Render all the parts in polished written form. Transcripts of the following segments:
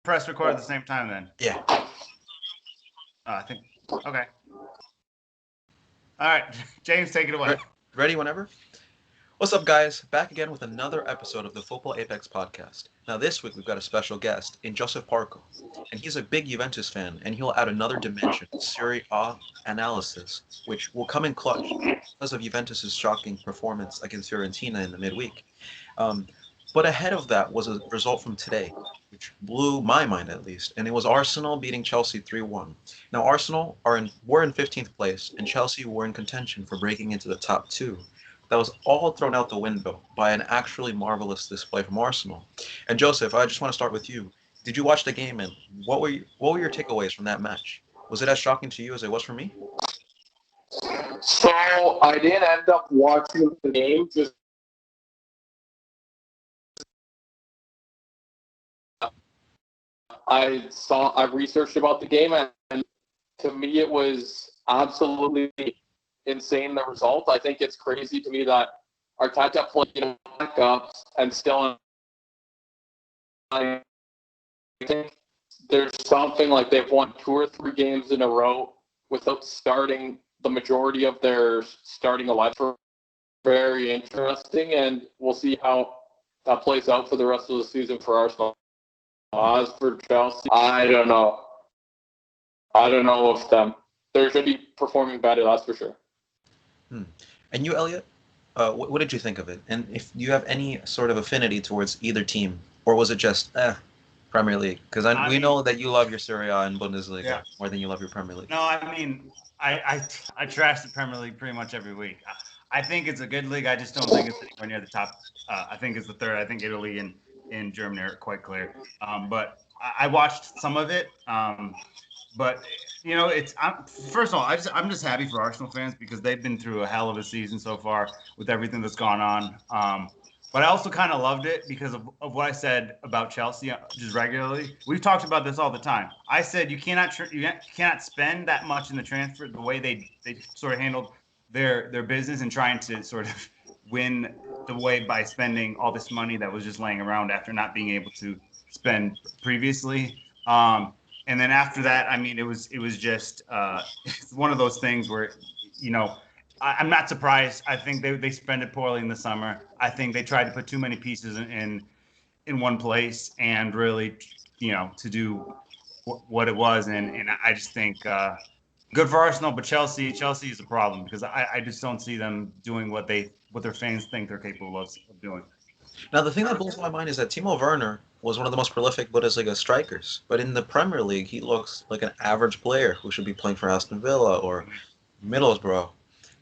press record at the same time then? Yeah. I think. Okay. All right, James, take it away. Ready whenever? What's up, guys? Back again with another episode of the Futbol Apex podcast. Now, this week we've got a special guest in Joseph Porco, and he's a big Juventus fan, and he'll add another dimension to Serie A analysis, which will come in clutch because of Juventus' shocking performance against Fiorentina in the midweek. But ahead of that was a result from today, which blew my mind at least, and it was Arsenal beating Chelsea 3-1. Now, Arsenal were in 15th place, and Chelsea were in contention for breaking into the top two. That was all thrown out the window by an actually marvelous display from Arsenal. And Joseph, I just want to start with you. Did you watch the game, and what were your takeaways from that match? Was it as shocking to you as it was for me? So I didn't end up watching the game. Just I researched about the game, and to me, it was absolutely insane. The result. I think it's crazy to me that Arteta played backups and still. I think there's something like they've won 2 or 3 games in a row without starting the majority of their starting 11. Very interesting, and we'll see how that plays out for the rest of the season for Arsenal. As for Chelsea, I don't know. I don't know if they should be performing better. That's for sure. And you, Elliot, what did you think of it? And if you have any sort of affinity towards either team, or was it just Premier League? Because we know that you love your Serie A and Bundesliga more than you love your Premier League. No, I mean, I trash the Premier League pretty much every week. I think it's a good league. I just don't think it's anywhere near the top. I think it's the third. I think Italy and Germany are quite clear. But I watched some of it. But first of all, I'm just happy for Arsenal fans because they've been through a hell of a season so far with everything that's gone on. But I also kind of loved it because of what I said about Chelsea just regularly. We've talked about this all the time. I said you cannot spend that much in the transfer the way they sort of handled their business and trying to sort of win the way by spending all this money that was just laying around after not being able to spend previously. And then after that, I mean, it was just it's one of those things where, I'm not surprised. I think they spent it poorly in the summer. I think they tried to put too many pieces in one place and really, to do what it was. And I just think good for Arsenal, but Chelsea is a problem because I just don't see them doing what their fans think they're capable of doing. Now, the thing that blows my mind is that Timo Werner was one of the most prolific Bundesliga strikers, but in the Premier League, he looks like an average player who should be playing for Aston Villa or Middlesbrough,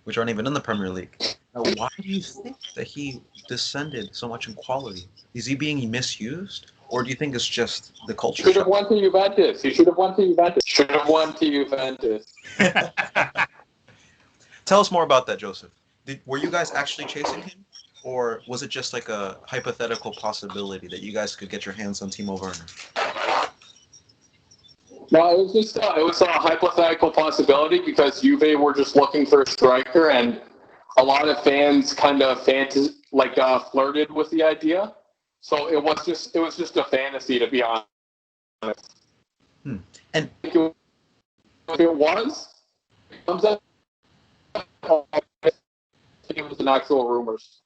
which aren't even in the Premier League. Now, why do you think that he descended so much in quality? Is he being misused, or do you think it's just the culture? Should have won to Juventus. He should have won to Juventus. Tell us more about that, Joseph. Were you guys actually chasing him? Or was it just like a hypothetical possibility that you guys could get your hands on Timo Werner? No, it was a hypothetical possibility because Juve were just looking for a striker, and a lot of fans kind of flirted with the idea. So it was just a fantasy, to be honest. And if it was, it comes out. It was an actual rumors.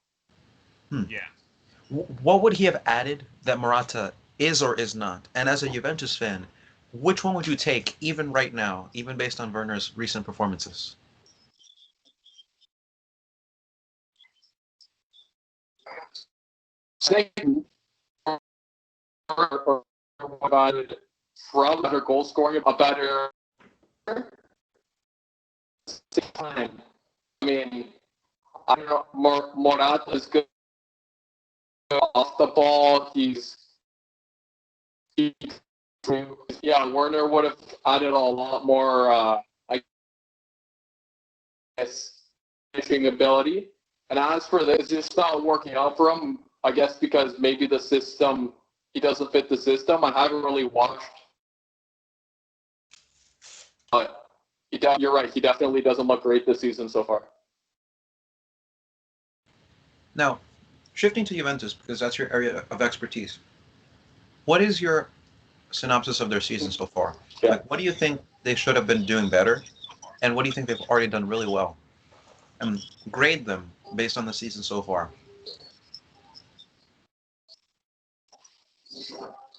Yeah. What would he have added that Morata is or is not? And as a Juventus fan, which one would you take even right now, even based on Werner's recent performances? I think from better goal scoring, a better time. I mean, I don't know. Morata's good off the ball. Werner would have added a lot more, I guess, finishing ability. And as for this, it's just not working out for him. I guess because maybe he doesn't fit the system. I haven't really watched, but you're right. He definitely doesn't look great this season so far. Now, shifting to Juventus, because that's your area of expertise, what is your synopsis of their season so far. Yeah. Like, what do you think they should have been doing better, and what do you think they've already done really well? And grade them based on the season so far.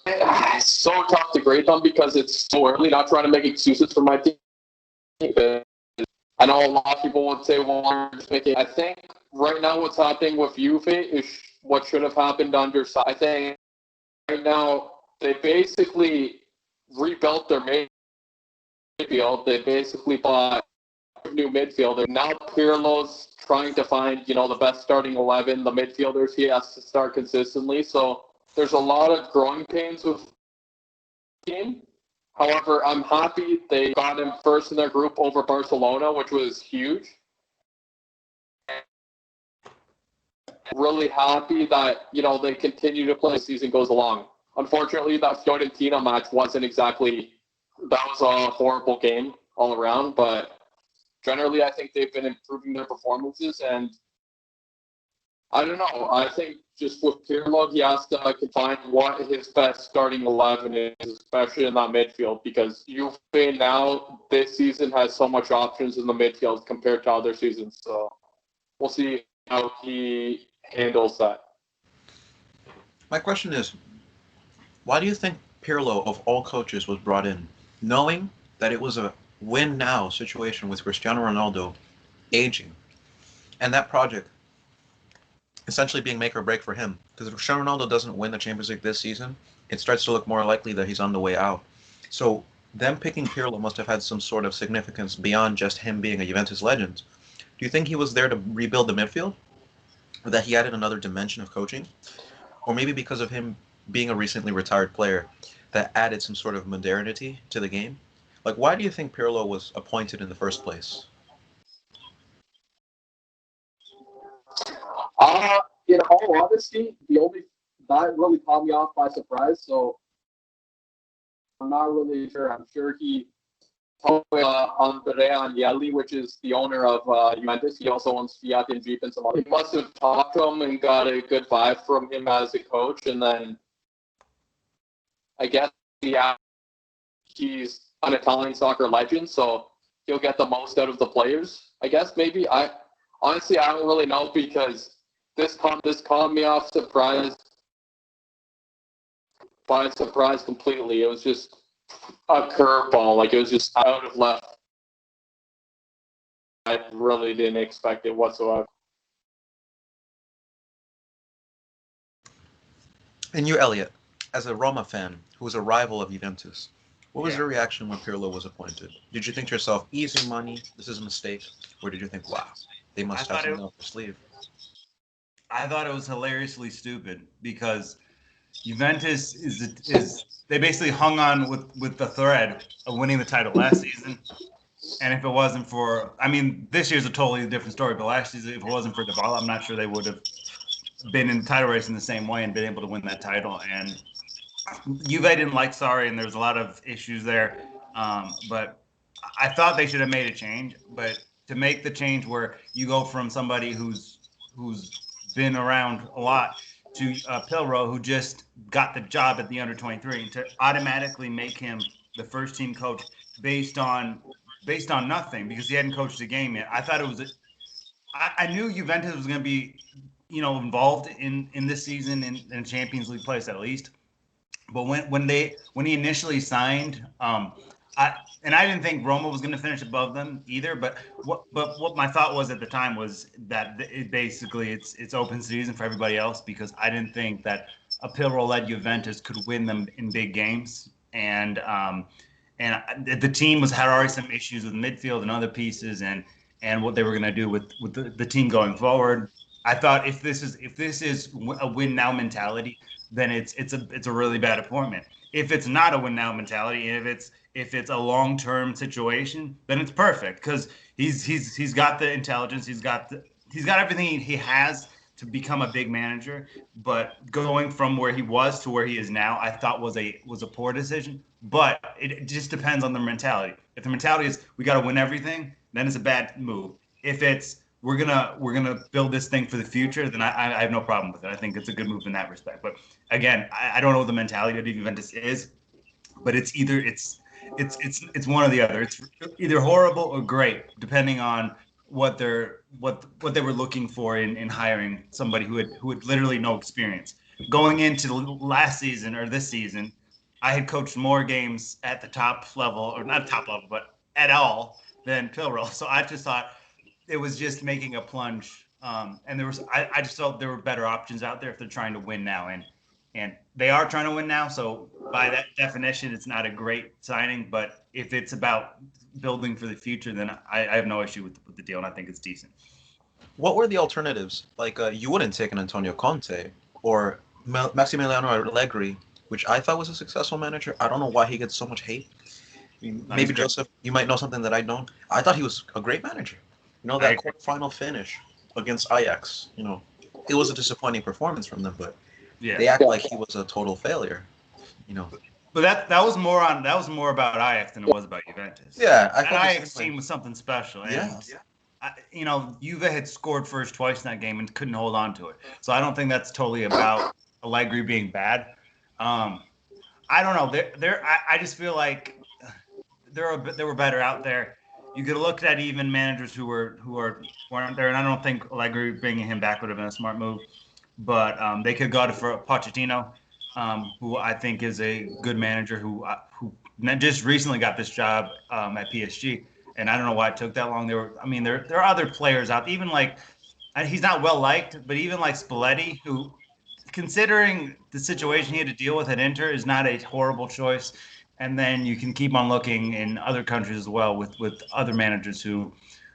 It's so tough to grade them because it's so early. Not trying to make excuses for my team. I know a lot of people would say, well, I think right now what's happening with Juve is what should have happened under. I think right now they basically rebuilt their midfield. They basically bought a new midfielder. Now Pirlo's trying to find, the best starting 11, the midfielders he has to start consistently. So there's a lot of growing pains with the team. However, I'm happy they got him first in their group over Barcelona, which was huge. Really happy that, they continue to play as the season goes along. Unfortunately, that Fiorentina match wasn't exactly, that was a horrible game all around, but generally I think they've been improving their performances, and I don't know. I think just with Pirlo, he has to find what his best starting 11 is, especially in that midfield, because Juve now this season has so much options in the midfield compared to other seasons. So we'll see how he handles that. My question is, why do you think Pirlo, of all coaches, was brought in, knowing that it was a win-now situation with Cristiano Ronaldo aging, and that project essentially being make or break for him? Because if Cristiano Ronaldo doesn't win the Champions League this season, it starts to look more likely that he's on the way out. So them picking Pirlo must have had some sort of significance beyond just him being a Juventus legend. Do you think he was there to rebuild the midfield? Or that he added another dimension of coaching? Or maybe because of him being a recently retired player, that added some sort of modernity to the game? Like, why do you think Pirlo was appointed in the first place? In all honesty, that really caught me off by surprise. So I'm not really sure. I'm sure he told Andrea Agnelli, which is the owner of Juventus. He also owns Fiat and Jeep and some other. He must have talked to him and got a good vibe from him as a coach. And then I guess he's an Italian soccer legend, so he'll get the most out of the players. I guess maybe. Honestly, I don't really know, because this caught me off by surprise completely. It was just a curveball. Like, it was just out of left. I really didn't expect it whatsoever. And you, Elliot, as a Roma fan who was a rival of Juventus, what was your reaction when Pirlo was appointed? Did you think to yourself, easy money, this is a mistake? Or did you think, wow, they must have something up their sleeve? I thought it was hilariously stupid, because Juventus is they basically hung on with the thread of winning the title last season. And if it wasn't for, this year's a totally different story, but last season, if it wasn't for Dybala, I'm not sure they would have been in the title race in the same way and been able to win that title. And Juve didn't like Sarri, and there's a lot of issues there. But I thought they should have made a change. But to make the change where you go from somebody who's been around a lot to Pirlo, who just got the job at the under-23, and to automatically make him the first team coach based on nothing, because he hadn't coached a game yet. I thought it was I knew Juventus was going to be involved in this season in Champions League place at least. But when he initially signed, I didn't think Roma was going to finish above them either. But what my thought was at the time was that it's open season for everybody else, because I didn't think that a Pirlo-led Juventus could win them in big games. And the team had already some issues with midfield and other pieces, and what they were going to do with the team going forward. I thought if this is a win now mentality, then it's a really bad appointment. If it's not a win now mentality, if it's a long-term situation, then it's perfect, because he's got the intelligence, he's got everything he has to become a big manager. But going from where he was to where he is now, I thought was a poor decision. But it just depends on the mentality. If the mentality is we got to win everything, then it's a bad move. If it's we're gonna build this thing for the future, then I have no problem with it. I think it's a good move in that respect. But again, I don't know what the mentality of Juventus is. but it's either it's one or the other. It's either horrible or great, depending on what they were looking for in hiring somebody who had literally no experience. Going into the last season or this season, I had coached more games at the top level, or not top level, but at all than Pirlo. So I just thought it was just making a plunge. And I just felt there were better options out there if they're trying to win now. And they are trying to win now. So by that definition, it's not a great signing. But if it's about building for the future, then I have no issue with the deal, and I think it's decent. What were the alternatives? Like, you wouldn't take an Antonio Conte or Massimiliano Allegri, which I thought was a successful manager. I don't know why he gets so much hate. I mean, maybe Joseph, you might know something that I don't. I thought he was a great manager. You know, that quarterfinal finish against Ajax, you know, it was a disappointing performance from them, but they act like he was a total failure, you know. But that was more about Ajax than it was about Juventus. Yeah, that Ajax team was something special. And you know, Juve had scored first twice in that game and couldn't hold on to it. So I don't think that's totally about Allegri being bad. I don't know. I just feel like there were better out there. You could have looked at even managers who weren't there, and I don't think Allegri bringing him back would have been a smart move. But they could go for Pochettino, who I think is a good manager who just recently got this job at PSG, and I don't know why it took that long. There are other players out, even like he's not well liked, but even like Spalletti, who, considering the situation he had to deal with at Inter, is not a horrible choice. And then you can keep on looking in other countries as well with other managers who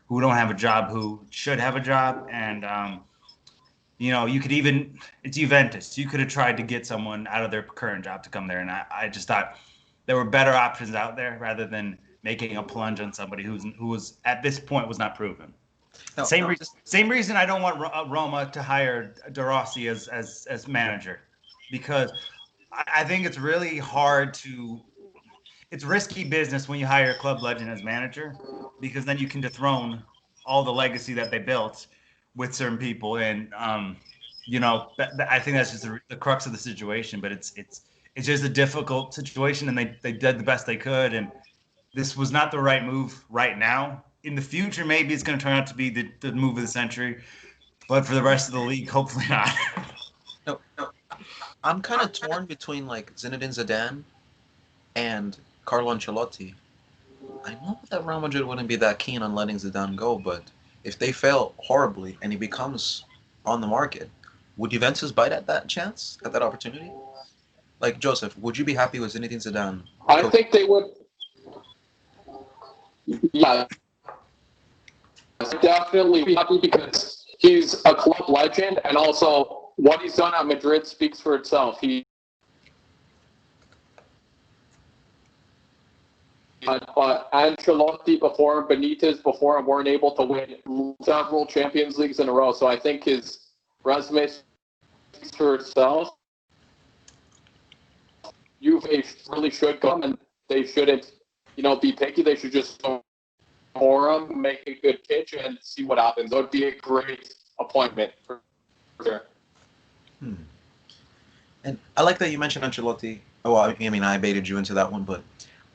don't have a job, who should have a job. And, you know, it's Juventus. You could have tried to get someone out of their current job to come there. And I just thought there were better options out there rather than making a plunge on somebody who was at this point was not proven. Same reason I don't want Roma to hire De Rossi as manager, because I think it's really hard to. It's risky business when you hire a club legend as manager, because then you can dethrone all the legacy that they built with certain people, and you know, I think that's just the crux of the situation. But it's just a difficult situation, and they did the best they could, and this was not the right move right now. In the future, maybe it's going to turn out to be the move of the century, but for the rest of the league, hopefully not. No, I'm kind of torn between like Zinedine Zidane and Carlo Ancelotti. I know that Real Madrid wouldn't be that keen on letting Zidane go, but if they fail horribly and he becomes on the market, would Juventus bite at that chance, at that opportunity? Like, Joseph, would you be happy with Zinedine Zidane? I think they would. Yeah, definitely be happy because he's a club legend, and also what he's done at Madrid speaks for itself. Ancelotti before, Benitez before, weren't able to win several Champions Leagues in a row. So I think his resume speaks for itself. Juve really should come, and they shouldn't, be picky. They should just go for him, make a good pitch, and see what happens. That would be a great appointment for sure. And I like that you mentioned Ancelotti. Oh, I mean, I baited you into that one, but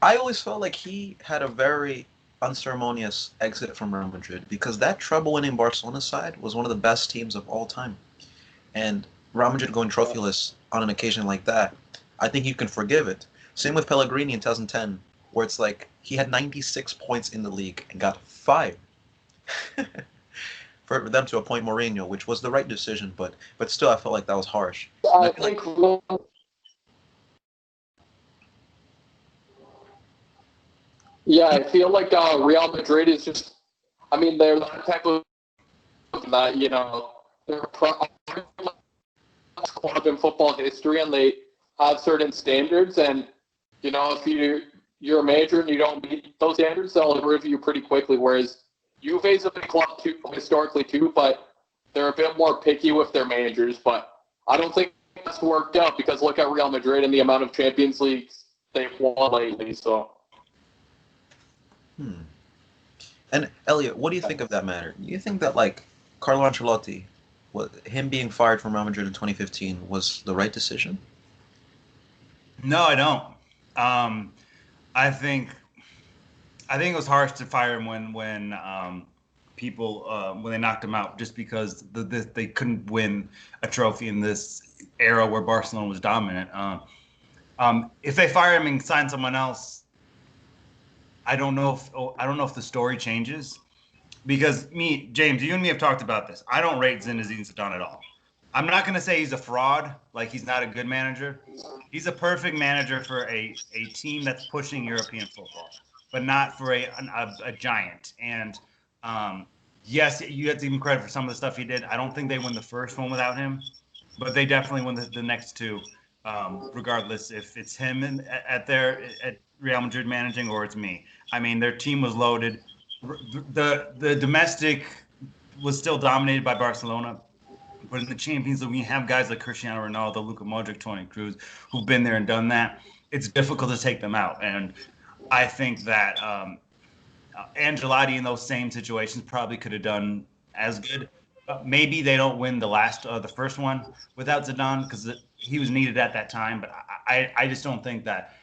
I always felt like he had a very unceremonious exit from Real Madrid, because that treble-winning Barcelona side was one of the best teams of all time. And Real Madrid going trophyless on an occasion like that, I think you can forgive it. Same with Pellegrini in 2010, where it's like he had 96 points in the league and got 5 for them to appoint Mourinho, which was the right decision, but still I felt like that was harsh. I think. Yeah, I feel like Real Madrid is just. I mean, they're that type of that they're a club in football history, and they have certain standards. And if you're a manager and you don't meet those standards, they'll review you pretty quickly. Whereas Juve's a big club too, historically too, but they're a bit more picky with their managers. But I don't think that's worked out, because look at Real Madrid and the amount of Champions Leagues they've won lately. So. And Elliot, what do you think of that matter? Do you think that like Carlo Ancelotti, him being fired from Real Madrid in 2015 was the right decision? No, I don't. Um, I think it was harsh to fire him when people when they knocked him out just because they couldn't win a trophy in this era where Barcelona was dominant. If they fire him and sign someone else, I don't know if the story changes because James, you and me have talked about this. I don't rate Zinedine Zidane at all. I'm not going to say he's a fraud, like he's not a good manager. He's a perfect manager for a team that's pushing European football, but not for a giant. And yes, you have to give him credit for some of the stuff he did. I don't think they won the first one without him, but they definitely won the next two, regardless if it's him at Real Madrid managing or it's me. I mean, their team was loaded. The domestic was still dominated by Barcelona. But in the Champions League, when you have guys like Cristiano Ronaldo, Luka Modric, Toni Kroos, who've been there and done that, it's difficult to take them out. And I think that Ancelotti in those same situations probably could have done as good. Maybe they don't win the first one without Zidane because he was needed at that time. But I just don't think that.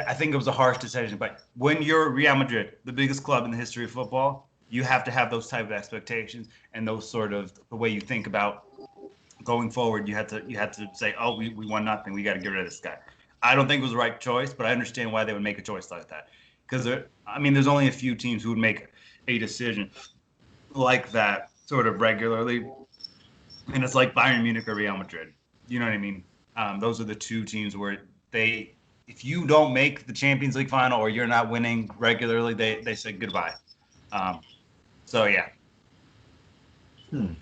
I think it was a harsh decision. But when you're Real Madrid, the biggest club in the history of football, you have to have those type of expectations and those sort of the way you think about going forward. You had to say, oh, we won nothing. We got to get rid of this guy. I don't think it was the right choice, but I understand why they would make a choice like that. Because there's only a few teams who would make a decision like that sort of regularly, and it's like Bayern Munich or Real Madrid. You know what I mean? Those are the two teams where if you don't make the Champions League final or you're not winning regularly, they say goodbye. So yeah. And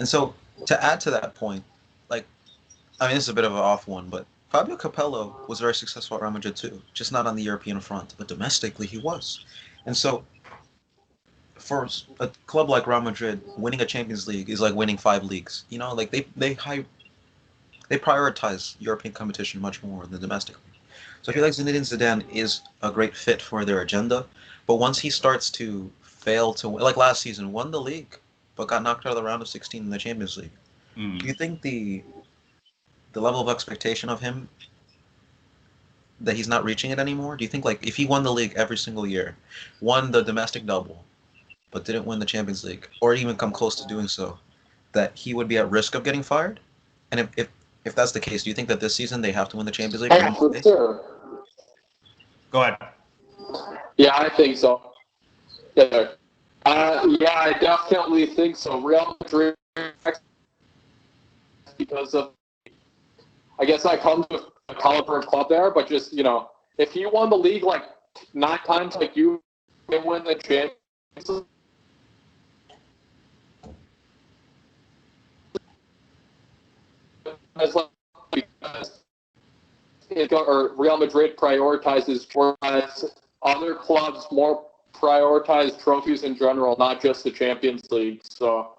so to add to that point, like, I mean, this is a bit of an off one, but Fabio Capello was very successful at Real Madrid too, just not on the European front, but domestically he was. And so for a club like Real Madrid, winning a Champions League is like winning 5 leagues. You know, like they prioritize European competition much more than domestically. So I feel like Zinedine Zidane is a great fit for their agenda, but once he starts to fail to win, like last season, won the league, but got knocked out of the round of 16 in the Champions League. Do you think the level of expectation of him that he's not reaching it anymore? Do you think like if he won the league every single year, won the domestic double, but didn't win the Champions League, or even come close to doing so, that he would be at risk of getting fired? And if that's the case, do you think that this season they have to win the Champions League? Oh, for sure. Go ahead. Yeah, I think so. Yeah, I definitely think so. Real Madrid, because of, I guess I come to a caliber of club there, but just, if he won the league like 9 times like you can win the Champions League, because Real Madrid prioritizes, whereas other clubs more prioritize trophies in general, not just the Champions League. So,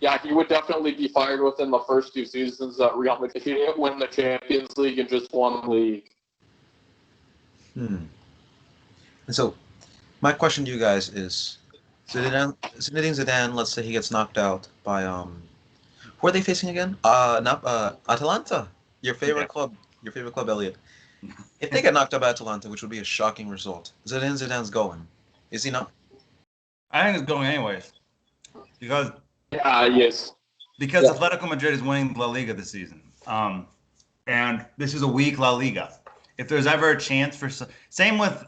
yeah, he would definitely be fired within the first 2 seasons at Real Madrid if he didn't win the Champions League and just won the league. And so, my question to you guys is, Zinedine Zidane, let's say he gets knocked out by who are they facing again? Atalanta, your favorite club, Elliot. If they get knocked out by Atalanta, which would be a shocking result, Zidane's going. Is he not? I think it's going anyways because Yes. Because Atletico Madrid is winning La Liga this season, and this is a weak La Liga. If there's ever a chance for same with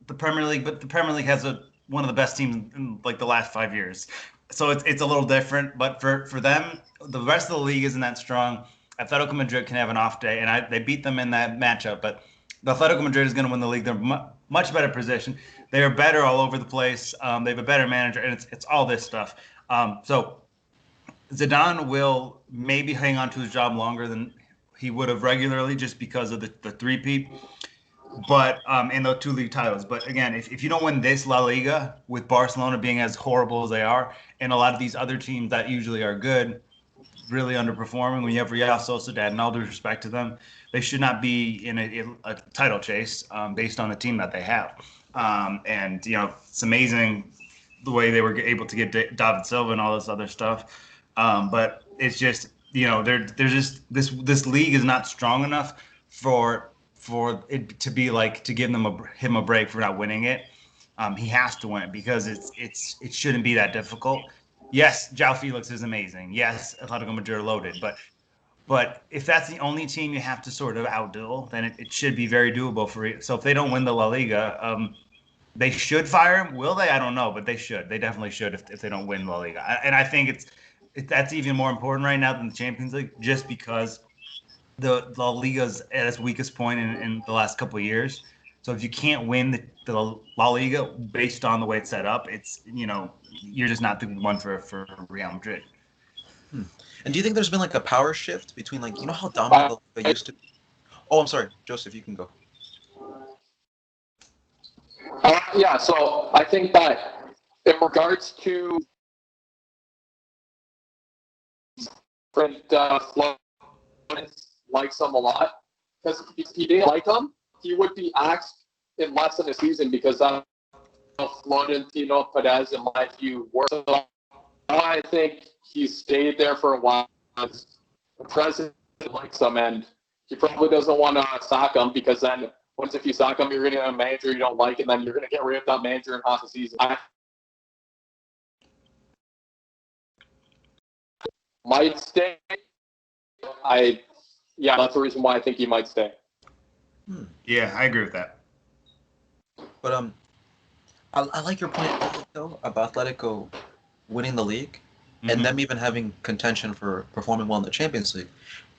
the Premier League, but the Premier League has one of the best teams in like the last 5 years, so it's a little different. But for them, the rest of the league isn't that strong. Atletico Madrid can have an off day, and they beat them in that matchup. But the Atletico Madrid is going to win the league. They're much better position. They are better all over the place. They have a better manager, and it's all this stuff. So Zidane will maybe hang on to his job longer than he would have regularly just because of the three-peat, but and the 2 league titles. But again, if you don't win this La Liga with Barcelona being as horrible as they are, and a lot of these other teams that usually are good really underperforming, when you have Real Sociedad, and all due respect to them, they should not be in a title chase based on the team that they have. And it's amazing the way they were able to get David Silva and all this other stuff. But it's just, there's just this league is not strong enough for for it to be like to give him a break for not winning it. He has to win it because it shouldn't be that difficult. Yes, João Felix is amazing. Yes, Atletico Madrid are loaded, but if that's the only team you have to sort of outduel, then it should be very doable for you. So if they don't win the La Liga, they should fire him. Will they? I don't know, but they should. They definitely should if they don't win La Liga. And I think that's even more important right now than the Champions League, just because the La Liga's at its weakest point in the last couple of years. So if you can't win the La Liga based on the way it's set up, you're just not the one for Real Madrid. And do you think there's been like a power shift between like how dominant the Liga used to be? Oh, I'm sorry, Joseph, you can go. Yeah, so I think that in regards to likes him a lot, because if he didn't like him, he would be axed in less than a season because Florentino Perez and Matthew were. So I think he stayed there for a while. The president likes him, and he probably doesn't want to sack him because then once if you sack him, you're going to get a manager you don't like, and then you're going to get rid of that manager in half the season. Might stay. That's the reason why I think he might stay. Yeah, I agree with that. But I like your point though about Atletico winning the league and them even having contention for performing well in the Champions League.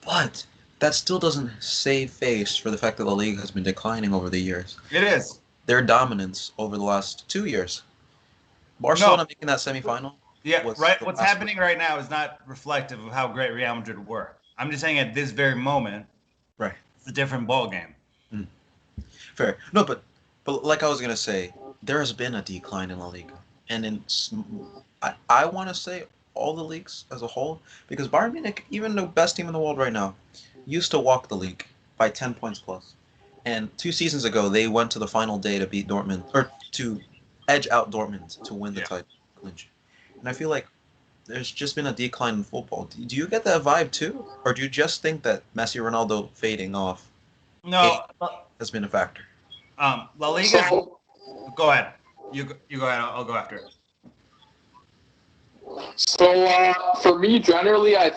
But that still doesn't save face for the fact that the league has been declining over the years. It is. Their dominance over the last 2 years. Barcelona making that semifinal. Yeah, right. What's happening right now is not reflective of how great Real Madrid were. I'm just saying at this very moment, right, it's a different ball game. Fair. No, but like I was gonna say, there has been a decline in La Liga, and I want to say all the leagues as a whole, because Bayern Munich, even the best team in the world right now, used to walk the league by 10 points plus. And 2 seasons ago, they went to the final day to beat Dortmund, or to edge out Dortmund to win the title clinch. And I feel like there's just been a decline in football. Do you get that vibe too? Or do you just think that Messi Ronaldo fading off has been a factor? La Liga. Go ahead. You go ahead. I'll go after it. So for me, generally, I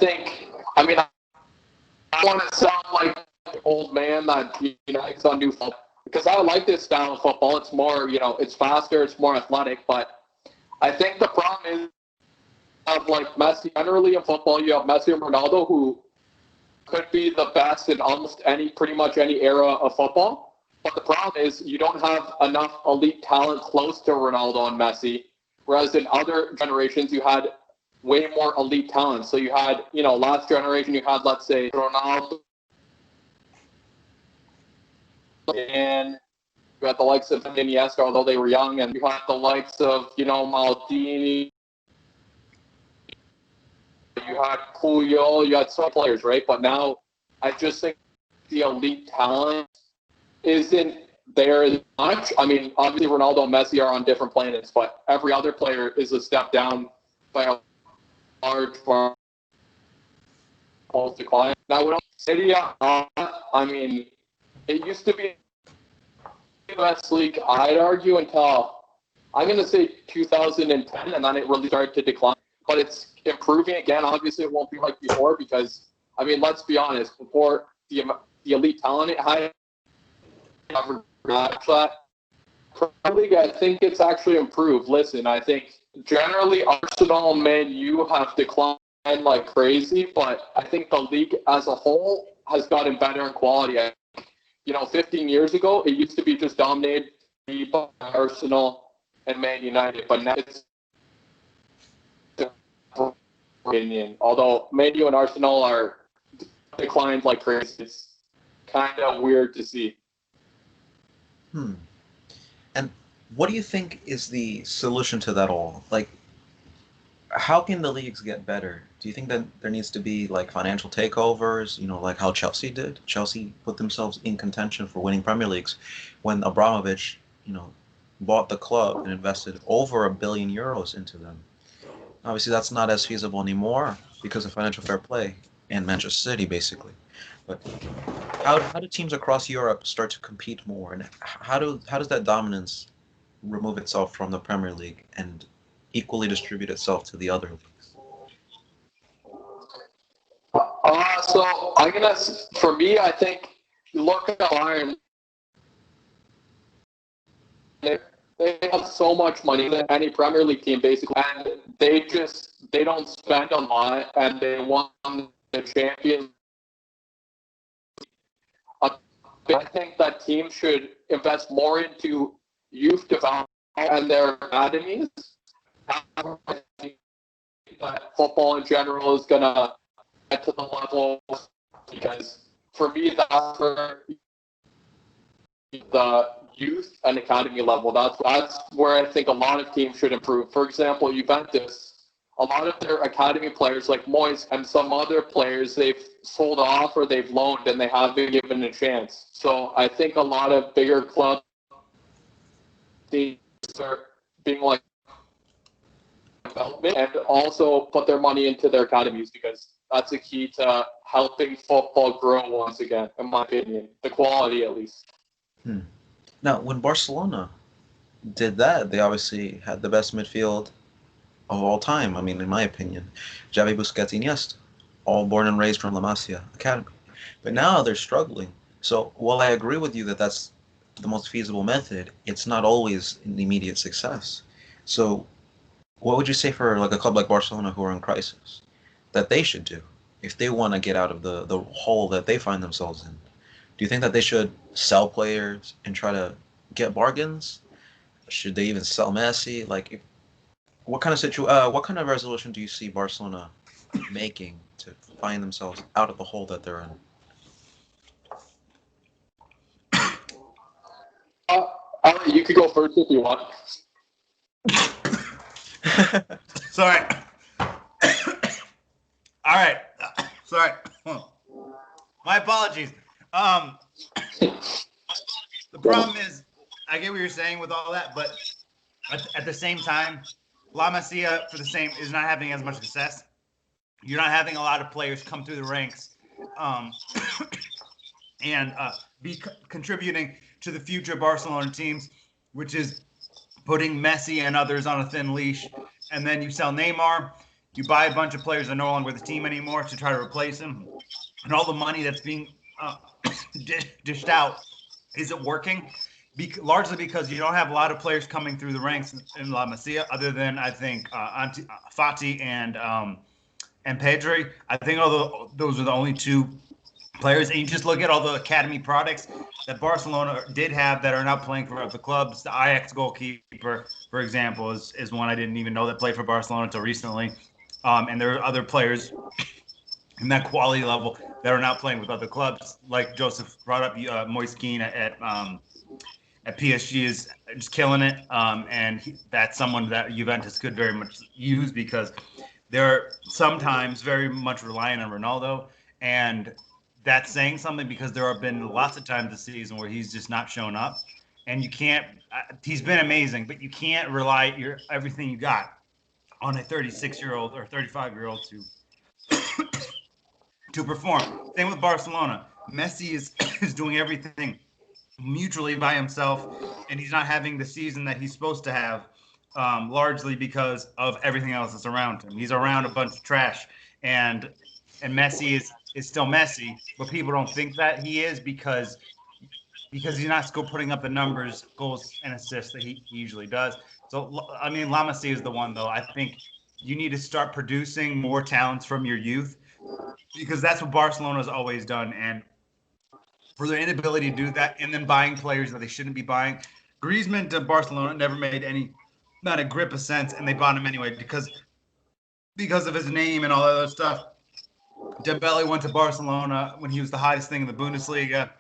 want to sound like an old man that likes on new football because I like this style of football. It's more, it's faster, it's more athletic. But I think the problem is, like Messi, generally in football, you have Messi and Ronaldo who could be the best in almost pretty much any era of football. But the problem is you don't have enough elite talent close to Ronaldo and Messi. Whereas in other generations, you had way more elite talent. So you had, last generation, you had, let's say, Ronaldo. And you had the likes of Iniesta, although they were young. And you had the likes of, Maldini. You had Puyol. You had some players, right? But now I just think the elite talent isn't there as much. I mean, obviously Ronaldo and Messi are on different planets, but every other player is a step down by a large decline. Now, when City, I mean, it used to be the best league, I'd argue, until I'm going to say 2010, and then it really started to decline. But it's improving again. Obviously, it won't be like before because, I mean, let's be honest, before the elite talent it had, never got that. I think it's actually improved. Listen, I think generally Arsenal and Man U have declined like crazy, but I think the league as a whole has gotten better in quality. 15 years ago, it used to be just dominated by Arsenal and Man United, but now it's although Man U and Arsenal are declined like crazy. It's kind of weird to see. And what do you think is the solution to that all? Like, how can the leagues get better? Do you think that there needs to be like financial takeovers, like how Chelsea did? Chelsea put themselves in contention for winning Premier Leagues when Abramovich, bought the club and invested over €1 billion into them. Obviously, that's not as feasible anymore because of financial fair play and Manchester City, basically. But how do teams across Europe start to compete more, and how does that dominance remove itself from the Premier League and equally distribute itself to the other leagues? So I'm gonna, for me, I think you look at Bayern. They have so much money than any Premier League team basically, and they don't spend a lot, and they won the Champions. I think that teams should invest more into youth development and their academies. I think that football in general is gonna get to the level, because for me that's where the youth and academy level. That's where I think a lot of teams should improve. For example, Juventus, a lot of their academy players like Moyes and some other players they've sold off or they've loaned and they haven't been given a chance. So I think a lot of bigger clubs are being like development and also put their money into their academies, because that's the key to helping football grow once again, in my opinion. The quality, at least. Now, when Barcelona did that, they obviously had the best midfield of all time. I mean, in my opinion, Xavi, Busquets, Iniesta, all born and raised from La Masia Academy. But now they're struggling. So while I agree with you that that's the most feasible method, it's not always an immediate success. So what would you say for like a club like Barcelona who are in crisis that they should do if they want to get out of the hole that they find themselves in? Do you think that they should sell players and try to get bargains? Should they even sell Messi? Like, what kind of resolution do you see Barcelona making to find themselves out of the hole that they're in? You could go first if you want. Sorry. All right. Sorry. My apologies. The problem is, I get what you're saying with all that, but at the same time, La Masia for the same is not having as much success. You're not having a lot of players come through the ranks and be contributing to the future Barcelona teams, which is putting Messi and others on a thin leash. And then you sell Neymar, you buy a bunch of players that are no longer with the team anymore to try to replace him, and all the money that's being dished out isn't working, largely because you don't have a lot of players coming through the ranks in La Masia, other than I think Fati and Pedri. I think those are the only two players. And you just look at all the academy products that Barcelona did have that are now playing for other clubs. The Ajax goalkeeper, for example, is one I didn't even know that played for Barcelona until recently. And there are other players in that quality level that are now playing with other clubs, like Joseph brought up. Moise Kean at PSG is just killing it, and that's someone that Juventus could very much use, because they're sometimes very much relying on Ronaldo, and that's saying something, because there have been lots of times this season where he's just not shown up, and you can't. He's been amazing, but you can't rely everything you got on a 36-year-old or 35-year-old to perform. Same with Barcelona. Messi is doing everything mutually by himself, and he's not having the season that he's supposed to have, largely because of everything else that's around him. He's around a bunch of trash, and Messi is still Messi, but people don't think that he is because he's not still putting up the numbers, goals, and assists that he usually does. So, I mean, La Masia is the one, though. I think you need to start producing more talents from your youth, because that's what Barcelona has always done. And for their inability to do that, and then buying players that they shouldn't be buying, Griezmann to Barcelona never made not a grip of sense, and they bought him anyway because of his name and all that other stuff. Dembele went to Barcelona when he was the hottest thing in the Bundesliga.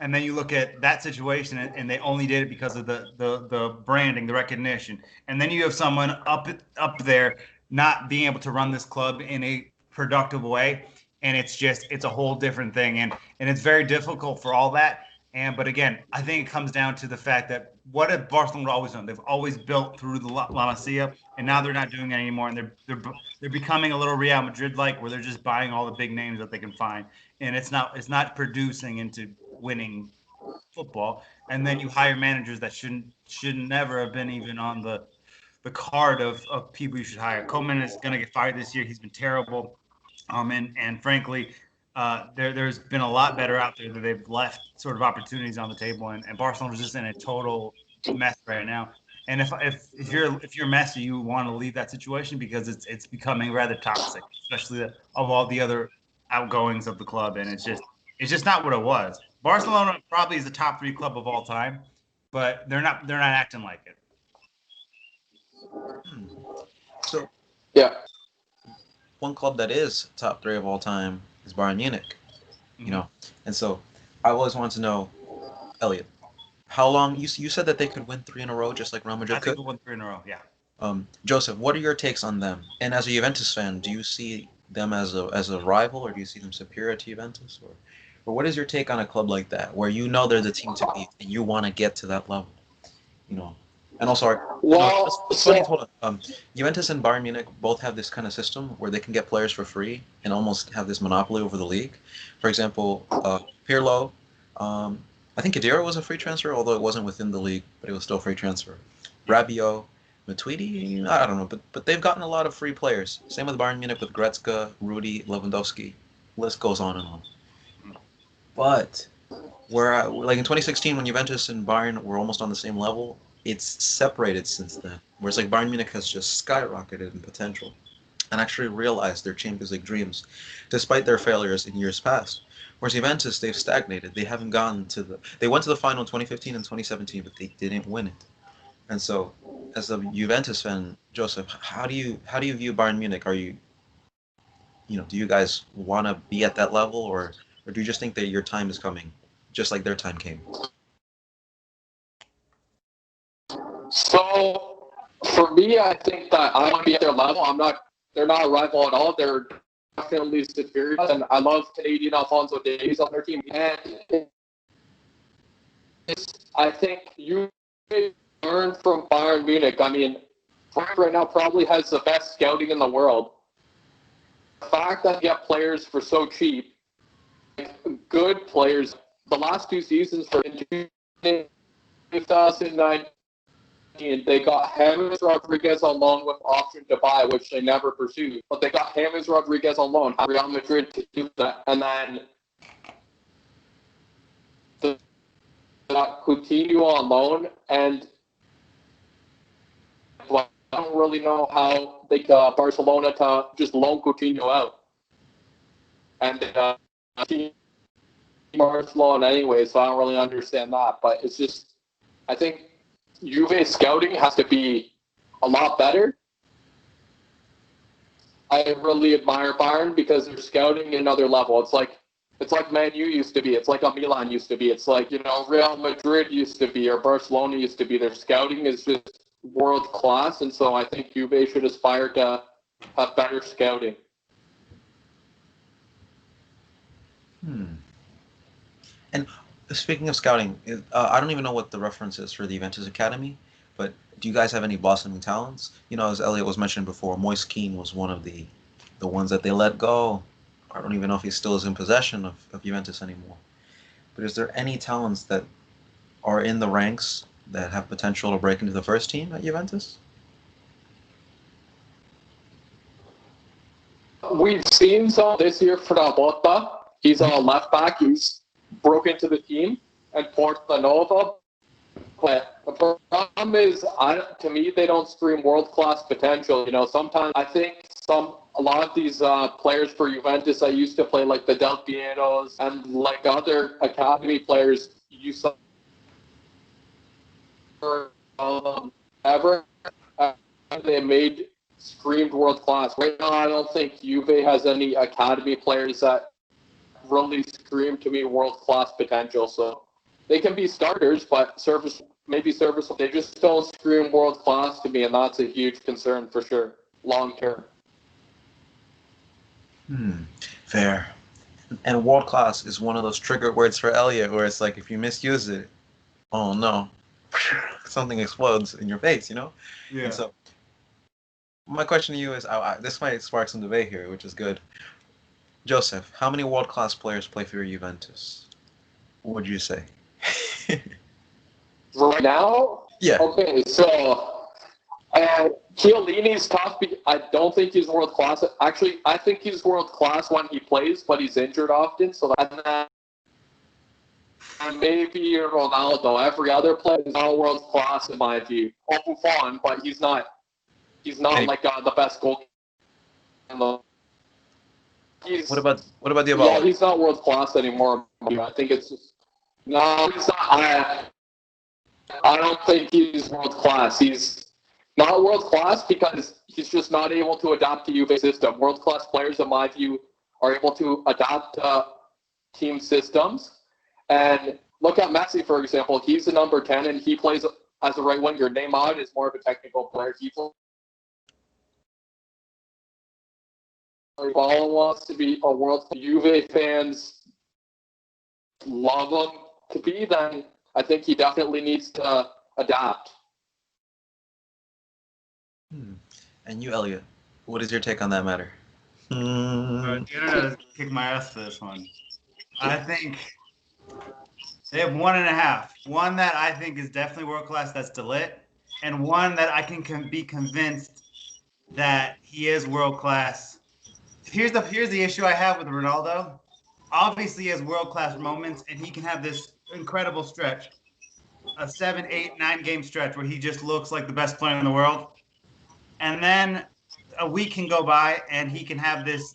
And then you look at that situation, and they only did it because of the branding, the recognition. And then you have someone up there not being able to run this club in a productive way, and it's a whole different thing. And it's very difficult for all that. But again, I think it comes down to the fact that what have Barcelona always done? They've always built through the La Masia, and now they're not doing it anymore. And they're becoming a little Real Madrid like, where they're just buying all the big names that they can find, and it's not producing into winning football. And then you hire managers that should never have been even on the card of people you should hire. Koeman is going to get fired this year. He's been terrible. And frankly, there's been a lot better out there that they've left sort of opportunities on the table, and Barcelona's just in a total mess right now. And if you're Messi, you want to leave that situation because it's becoming rather toxic, especially of all the other outgoings of the club, and it's just not what it was. Barcelona probably is the top 3 club of all time, but they're not acting like it. So Yeah. one club that is top 3 of all time is Bayern Munich. You know, and so I always wanted to know, Elliot, how long you said that they could win 3 in a row, just like Real Madrid I think could. we'll win 3 in a row. Yeah. Joseph, what are your takes on them? And as a Juventus fan, do you see them as a rival, or do you see them superior to Juventus, or what is your take on a club like that, where you know they're the team to beat and you want to get to that level? You know, and also, Well, it's funny. Hold on. Juventus and Bayern Munich both have this kind of system where they can get players for free and almost have this monopoly over the league. For example, Pirlo, I think Andrea was a free transfer, although it wasn't within the league, but it was still a free transfer. Rabiot, Matuidi, I don't know, but they've gotten a lot of free players. Same with Bayern Munich with Goretzka, Rudy, Lewandowski. List goes on and on. But like in 2016, when Juventus and Bayern were almost on the same level, it's separated since then. Whereas like Bayern Munich has just skyrocketed in potential and actually realized their Champions League dreams, despite their failures in years past. Whereas Juventus, they've stagnated. They haven't gotten they went to the final in 2015 and 2017, but they didn't win it. And so, as a Juventus fan, Joseph, how do you view Bayern Munich? Are you do you guys want to be at that level, or do you just think that your time is coming, just like their time came? So for me, I think that I want to be at their level. They're not a rival at all. They're definitely superior. And I love Canadian Alphonso Davies on their team. And I think you learn from Bayern Munich. I mean, Frank right now probably has the best scouting in the world. The fact that you get players for so cheap, good players, the last 2 seasons for 2009. They got James Rodriguez on loan with option to buy, which they never pursued. But they got James Rodriguez on loan, Real Madrid to do that, and then Coutinho on loan. And I don't really know how they got Barcelona to just loan Coutinho out. And Barcelona anyway, so I don't really understand that. But it's just, I think Juve scouting has to be a lot better. I really admire Bayern because they're scouting another level. It's like Man U used to be. It's like a Milan used to be. It's like, Real Madrid used to be or Barcelona used to be. Their scouting is just world class, and so I think Juve should aspire to have better scouting. And speaking of scouting, I don't even know what the reference is for the Juventus Academy, but do you guys have any blossoming talents? As Elliot was mentioning before, Moise Kean was one of the ones that they let go. I don't even know if he still is in possession of Juventus anymore. But is there any talents that are in the ranks that have potential to break into the first team at Juventus? We've seen some this year for Botta. He's a left back. He's broke into the team, and Portanova. But the problem is, to me, they don't scream world-class potential. Sometimes I think a lot of these players for Juventus that used to play, like the Del Pieros and like other academy players, you saw ever they screamed world-class. Right now, I don't think Juve has any academy players that really scream to me world-class potential. So they can be starters, but maybe serviceable. They just don't scream world-class to me, and that's a huge concern for sure, long-term. Fair. And world class is one of those trigger words for Elliot, where it's like if you misuse it, oh no, something explodes in your face, you know. And Yeah. so my question to you is, this might spark some debate here, which is good. Joseph, how many world class players play for Juventus? What would you say? Right now, Yeah. okay, so Chiellini's tough. I don't think he's world class. Actually, I think he's world class when he plays, but he's injured often. So and maybe Ronaldo. Every other player is not world class in my view. Or Buffon, but he's not. He's not like the best goalkeeper. What about the Yeah, he's not world class anymore. I think it's just, no. He's not. I don't think he's world class. He's not world class because he's just not able to adapt to Juve system. World class players, in my view, are able to adapt team systems. And look at Messi, for example. He's the number 10, and he plays as a right winger. Neymar is more of a technical player. He plays. If Ball wants to be a world Juve fans love him to be, then I think he definitely needs to adapt. And you, Elliot, what is your take on that matter? The internet has kicked my ass for this one. I think they have 1.5. One that I think is definitely world class, that's De Ligt, and one that I can be convinced that he is world class. Here's the issue I have with Ronaldo. Obviously, he has world class moments, and he can have this incredible stretch, a 7, 8, 9 game stretch where he just looks like the best player in the world. And then a week can go by, and he can have this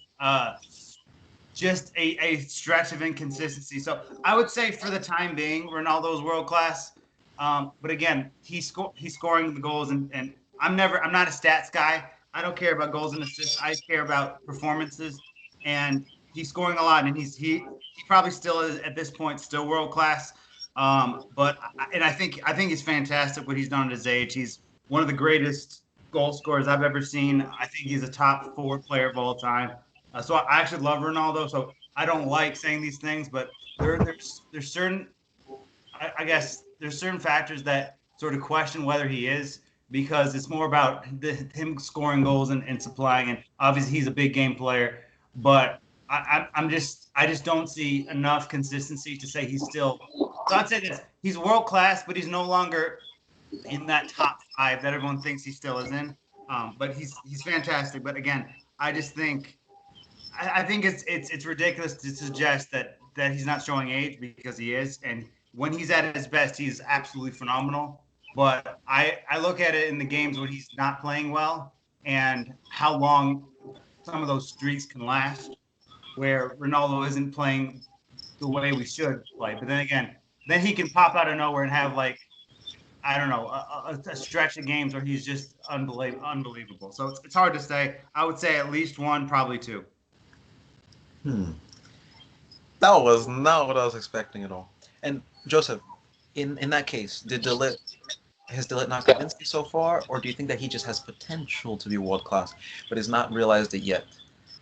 just a stretch of inconsistency. So I would say for the time being, Ronaldo's world class. But again, he's scoring the goals, and I'm not a stats guy. I don't care about goals and assists. I care about performances, and he's scoring a lot, and he probably still is at this point still world class. But I think he's fantastic what he's done at his age. He's one of the greatest goal scorers I've ever seen. I think he's a top 4 player of all time. So I actually love Ronaldo. So I don't like saying these things, but there's certain, I guess there's certain factors that sort of question whether he is, because it's more about him scoring goals and supplying. And obviously he's a big game player, but I just don't see enough consistency to say he's still. So I'd say this: he's world class, but he's no longer in that top 5 that everyone thinks he still is in. But he's fantastic. But again, I just think I think it's ridiculous to suggest that he's not showing age, because he is, and when he's at his best, he's absolutely phenomenal. But I look at it in the games when he's not playing well, and how long some of those streaks can last, where Ronaldo isn't playing the way we should play. But then again, then he can pop out of nowhere and have, like, I don't know, a stretch of games where he's just unbelievable. So it's hard to say. I would say at least 1, probably 2. That was not what I was expecting at all. And Joseph, in that case, has De Ligt not convinced you so far, or do you think that he just has potential to be world class, but has not realized it yet?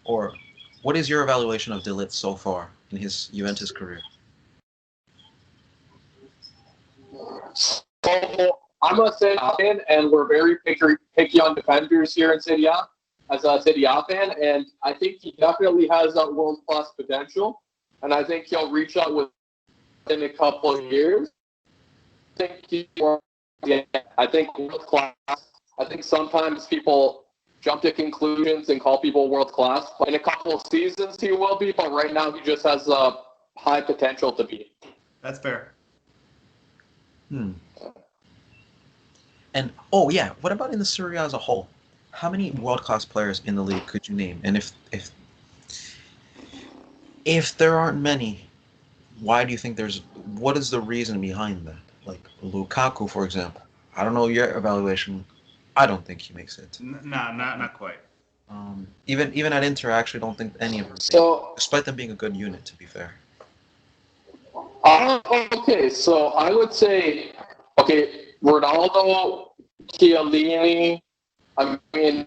Or what is your evaluation of De Ligt so far in his Juventus career? So I'm a Serie A fan, and we're very picky on defenders here in Serie A as a Serie A fan, and I think he definitely has that world-class potential, and I think he'll reach out within a couple of years. I think world-class. I think sometimes people jump to conclusions and call people world-class. In a couple of seasons, he will be, but right now he just has a high potential to be. That's fair. And what about in the Serie A as a whole? How many world-class players in the league could you name? And if there aren't many, why do you think what is the reason behind that? Like Lukaku, for example. I don't know your evaluation. I don't think he makes it. No, not quite. Even at Inter, I actually don't think any of them. Despite them being a good unit, to be fair. Okay, so I would say, Ronaldo, Chiellini. I mean,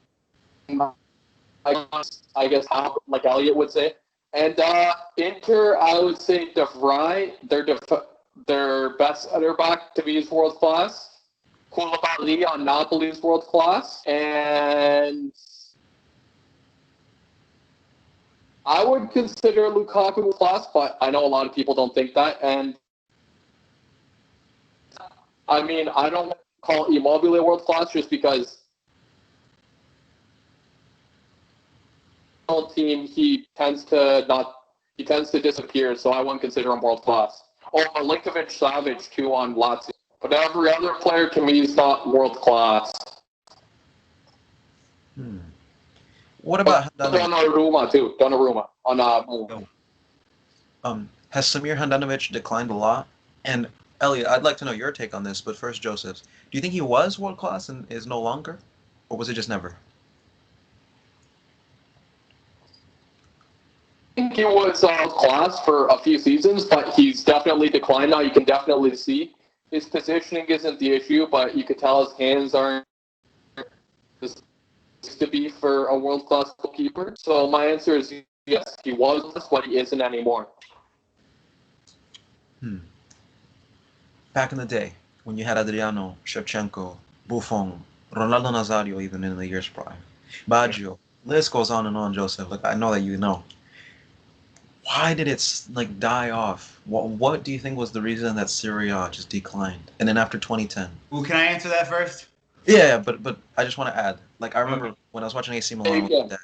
I guess like Elliot would say, And Inter, I would say De Vrij, their best center back to me is world class. Koulibaly on Napoli is world class. And I would consider Lukaku class, but I know a lot of people don't think that. And I mean, I don't call Immobile world class just because team he tends to disappear, so I wouldn't consider him world class. Oh, Milinkovic Savic too on Lazio, but every other player to me is not world class. What about Donnarumma too? Donnarumma on has Samir Handanovic declined a lot? And Elliot, I'd like to know your take on this, but first, Joseph, do you think he was world class and is no longer, or was it just never? I think he was class for a few seasons, but he's definitely declined now. You can definitely see his positioning isn't the issue, but you could tell his hands aren't to be for a world-class goalkeeper. So my answer is yes, he was, but he isn't anymore. Back in the day, when you had Adriano, Shevchenko, Buffon, Ronaldo Nazario, even in the years prior, Baggio, list goes on and on, Joseph. Like, I know that you know. Why did it die off? What do you think was the reason that Serie A just declined? And then after 2010. Well, can I answer that first? Yeah, but I just want to add. Like, I remember when I was watching AC Milan with my dad,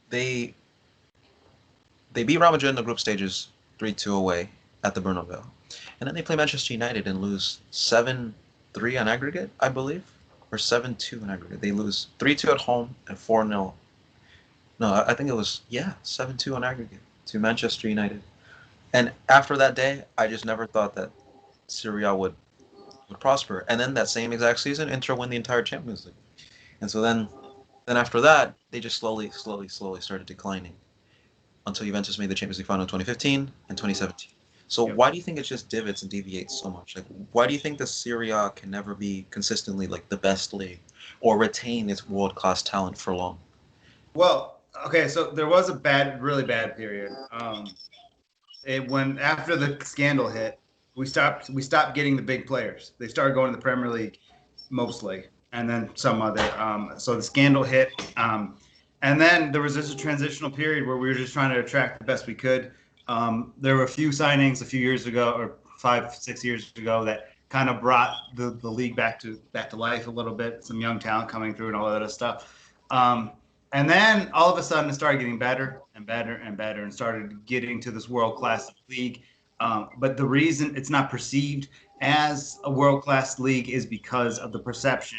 they beat Real Madrid in the group stages 3-2 away at the Bernabeu. And then they play Manchester United and lose 7-3 on aggregate, I believe, or 7-2 on aggregate. They lose 3-2 at home and 4-0. No, I think it was 7-2 on aggregate to Manchester United. And after that day, I just never thought that Serie A would prosper. And then that same exact season, Inter won the entire Champions League. And so then after that, they just slowly started declining until Juventus made the Champions League final in 2015 and 2017. So why do you think it just divots and deviates so much? Like, why do you think the Serie A can never be consistently like the best league or retain its world-class talent for long? Well, okay, so there was a really bad period. When after the scandal hit, we stopped getting the big players. They started going to the Premier League mostly, and then some other. So the scandal hit, and then there was just a transitional period where we were just trying to attract the best we could. There were a few signings a few years ago, or 5-6 years ago, that kind of brought the league back to life a little bit. Some young talent coming through and all that other stuff. And then all of a sudden it started getting better and better and better and started getting to this world-class league. But the reason it's not perceived as a world-class league is because of the perception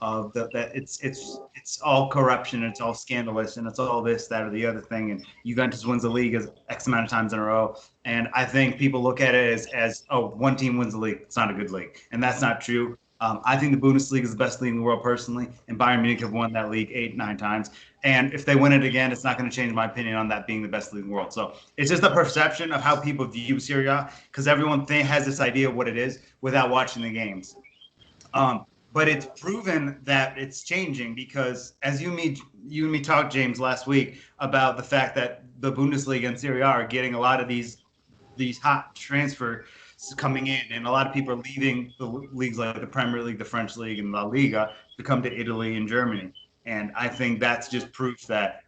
of that it's all corruption, it's all scandalous, and it's all this, that, or the other thing. And Juventus wins the league X amount of times in a row. And I think people look at it as one team wins the league. It's not a good league. And that's not true. I think the Bundesliga is the best league in the world personally, and Bayern Munich have won that league 8-9 times. And if they win it again, it's not going to change my opinion on that being the best league in the world. So it's just the perception of how people view Serie A, because everyone has this idea of what it is without watching the games. But it's proven that it's changing because, as you and me talked, James, last week about the fact that the Bundesliga and Serie A are getting a lot of these hot transfer coming in, and a lot of people are leaving the leagues like the Premier League, the French League, and La Liga to come to Italy and Germany. And I think that's just proof that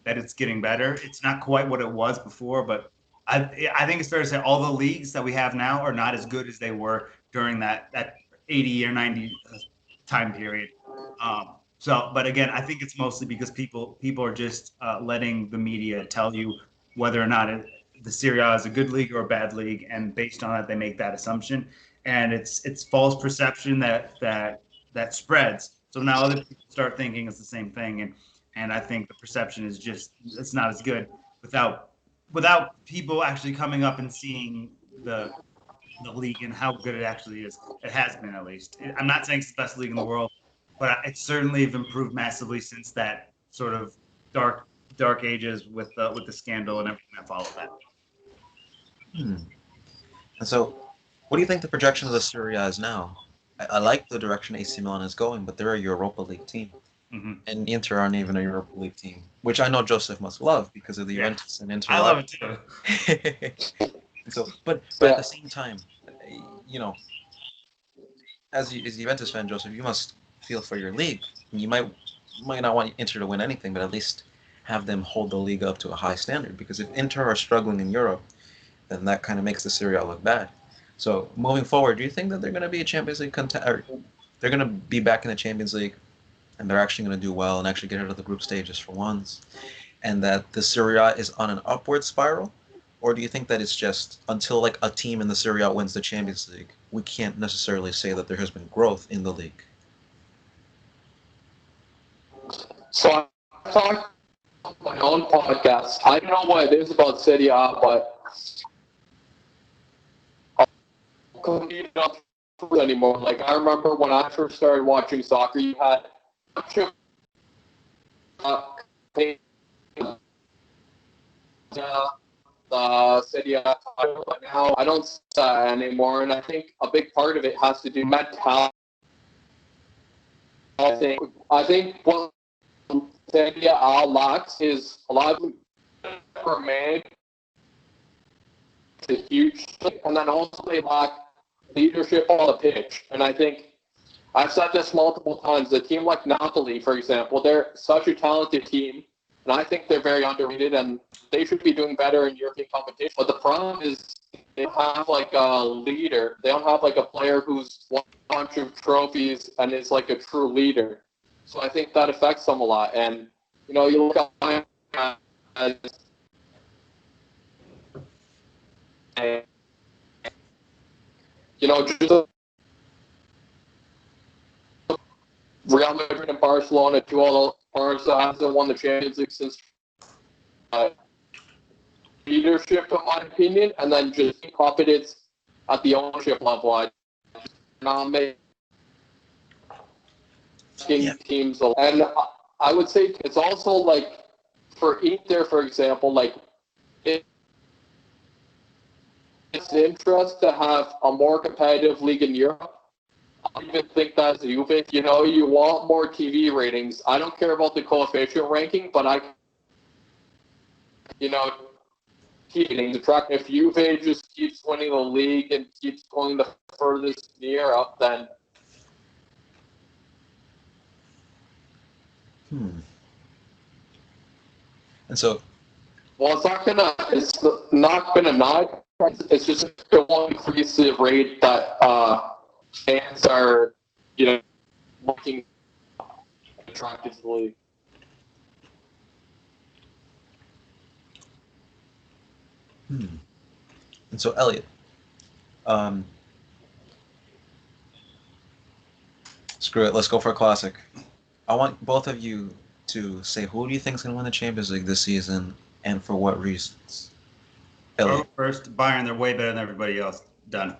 it's getting better. It's not quite what it was before, but I think it's fair to say all the leagues that we have now are not as good as they were during that 80 or 90 time period. But again, I think it's mostly because people are just letting the media tell you whether or not the Serie A is a good league or a bad league, and based on that, they make that assumption. And it's false perception that spreads. So now other people start thinking it's the same thing, and I think the perception is just it's not as good without people actually coming up and seeing the league and how good it actually is. It has been, at least. I'm not saying it's the best league in the world, but it's certainly improved massively since that sort of dark ages with the scandal and everything that followed that. And so, what do you think the projection of the Serie A is now? I like the direction AC Milan is going, but they're a Europa League team. and Inter aren't even a Europa League team, which I know Joseph must love because of the Yeah. Juventus and Inter. I love it too. So, but at the same time, you know, as a Juventus fan, Joseph, you must feel for your league. You might not want Inter to win anything, but at least have them hold the league up to a high standard. Because if Inter are struggling in Europe, then that kind of makes the Serie A look bad. So moving forward, do you think that they're going to be a Champions League contender? They're going to be back in the Champions League, and they're actually going to do well and actually get out of the group stages for once, and that the Serie A is on an upward spiral? Or do you think that it's just until like a team in the Serie A wins the Champions League, we can't necessarily say that there has been growth in the league? So I talked on my own podcast. I don't know what it is about Serie A, but I couldn't eat up anymore. Like I remember when I first started watching soccer, you had the Serie A title, but now I don't see that anymore. And I think a big part of it has to do with mentality. I think what Serie A lacks is a lot of man a huge, and then also they lack leadership on the pitch. And I think I've said this multiple times. A team like Napoli, for example, they're such a talented team, and I think they're very underrated, and they should be doing better in European competition. But the problem is they don't have like a leader. They don't have like a player who's won a bunch of trophies and is like a true leader. So I think that affects them a lot. And you know, you look at just Real Madrid and Barcelona, two all Barca hasn't won the Champions League since leadership, in my opinion, and then just competence at the ownership level. I not making teams, and I would say it's also like for Inter, for example, like it's interest to have a more competitive league in Europe. I don't even think that's Juve. You know, you want more TV ratings. I don't care about the coefficient ranking, but keeping the track. If Juve just keeps winning the league and keeps going the furthest in Europe, then. And so. Well, it's not gonna not. It's just it will increase the rate that fans are, looking attracted to the league. And so, Elliot, screw it, let's go for a classic. I want both of you to say who do you think is going to win the Champions League this season and for what reasons. Elliot. First, Bayern, they're way better than everybody else. Done.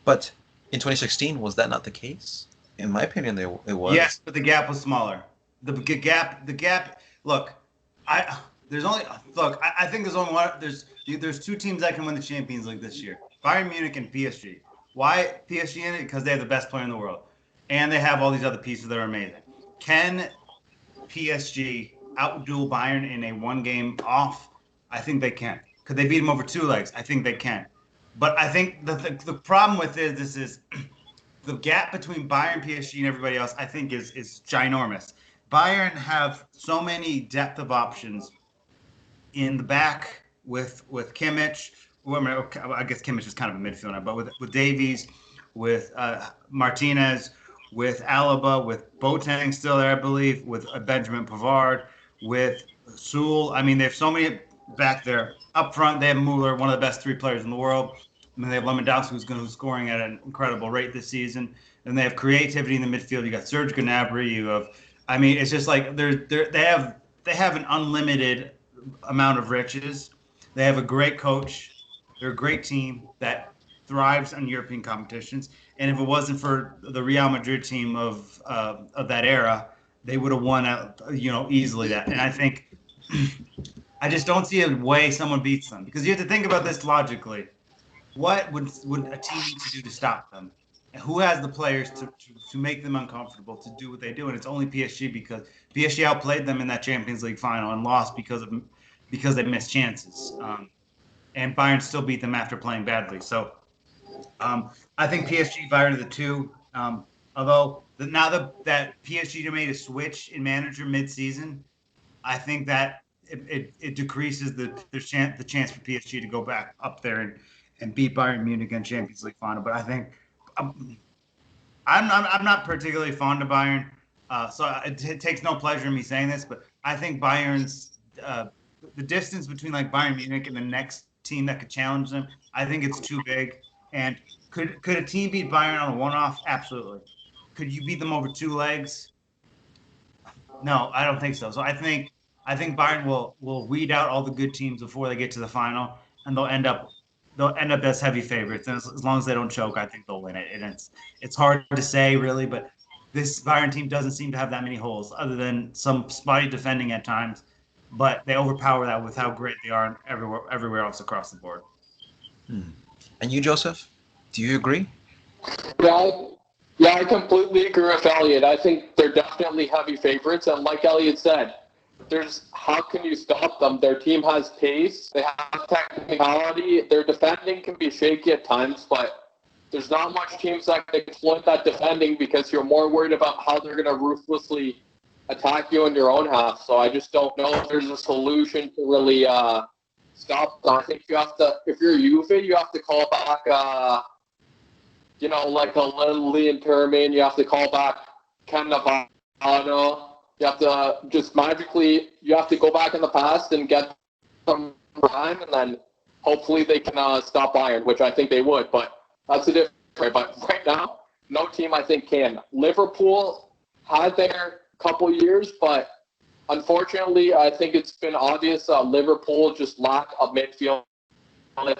But in 2016, was that not the case? In my opinion, it was. Yes, but the gap was smaller. The gap. Look, I think there's only one. There's two teams that can win the Champions League this year: Bayern Munich and PSG. Why PSG in it? Because they have the best player in the world, and they have all these other pieces that are amazing. Can PSG outduel Bayern in a one-game off? I think they can. Could they beat them over two legs? I think they can. But I think the problem with this is the gap between Bayern, PSG, and everybody else, I think, is ginormous. Bayern have so many depth of options in the back with Kimmich. Well, I guess Kimmich is kind of a midfielder, but with Davies, with Martinez, with Alaba, with Boateng still there, I believe, with Benjamin Pavard, with Sewell. I mean, they have so many back there. Up front, they have Müller, one of the best three players in the world. I mean, they have Lewandowski, who's scoring at an incredible rate this season. And they have creativity in the midfield. You got Serge Gnabry. You have, I mean, it's just like they have an unlimited amount of riches. They have a great coach. They're a great team that thrives on European competitions. And if it wasn't for the Real Madrid team of that era, they would have won easily that. And I think I just don't see a way someone beats them, because you have to think about this logically. What would a team need to do to stop them? who has the players to make them uncomfortable to do what they do, and it's only PSG because PSG outplayed them in that Champions League final and lost because they missed chances. And Bayern still beat them after playing badly. So I think PSG Bayern are the two. Although that PSG made a switch in manager mid-season, I think that it decreases the chance for PSG to go back up there and beat Bayern Munich in Champions League final. But I think um, I'm not particularly fond of Bayern, so it takes no pleasure in me saying this, but I think Bayern's the distance between like Bayern Munich and the next team that could challenge them, I think it's too big. And could a team beat Bayern on a one-off? Absolutely. Could you beat them over two legs? No, I don't think so. So I think Bayern will weed out all the good teams before they get to the final, and they'll end up as heavy favorites. And as long as they don't choke, I think they'll win it. And it's hard to say really, but this Bayern team doesn't seem to have that many holes, other than some spotty defending at times. But they overpower that with how great they are everywhere else across the board. And you, Joseph? Do you agree? Yeah, yeah, I completely agree with Elliot. I think they're definitely heavy favorites, and like Elliot said, there's how can you stop them? Their team has pace, they have technicality. Their defending can be shaky at times, but there's not much teams that can exploit that defending because you're more worried about how they're going to ruthlessly attack you in your own half. So I just don't know if there's a solution to really stop them. I think you have to, if you're Juve, you have to call back, like a Lily Termin. You have to call back Ken Navarro. You have to just magically, you have to go back in the past and get some time, and then hopefully they can stop Bayern, which I think they would. But that's a different. But right now, no team I think can. Liverpool had their couple years, but unfortunately, I think it's been obvious Liverpool just lack a midfield. And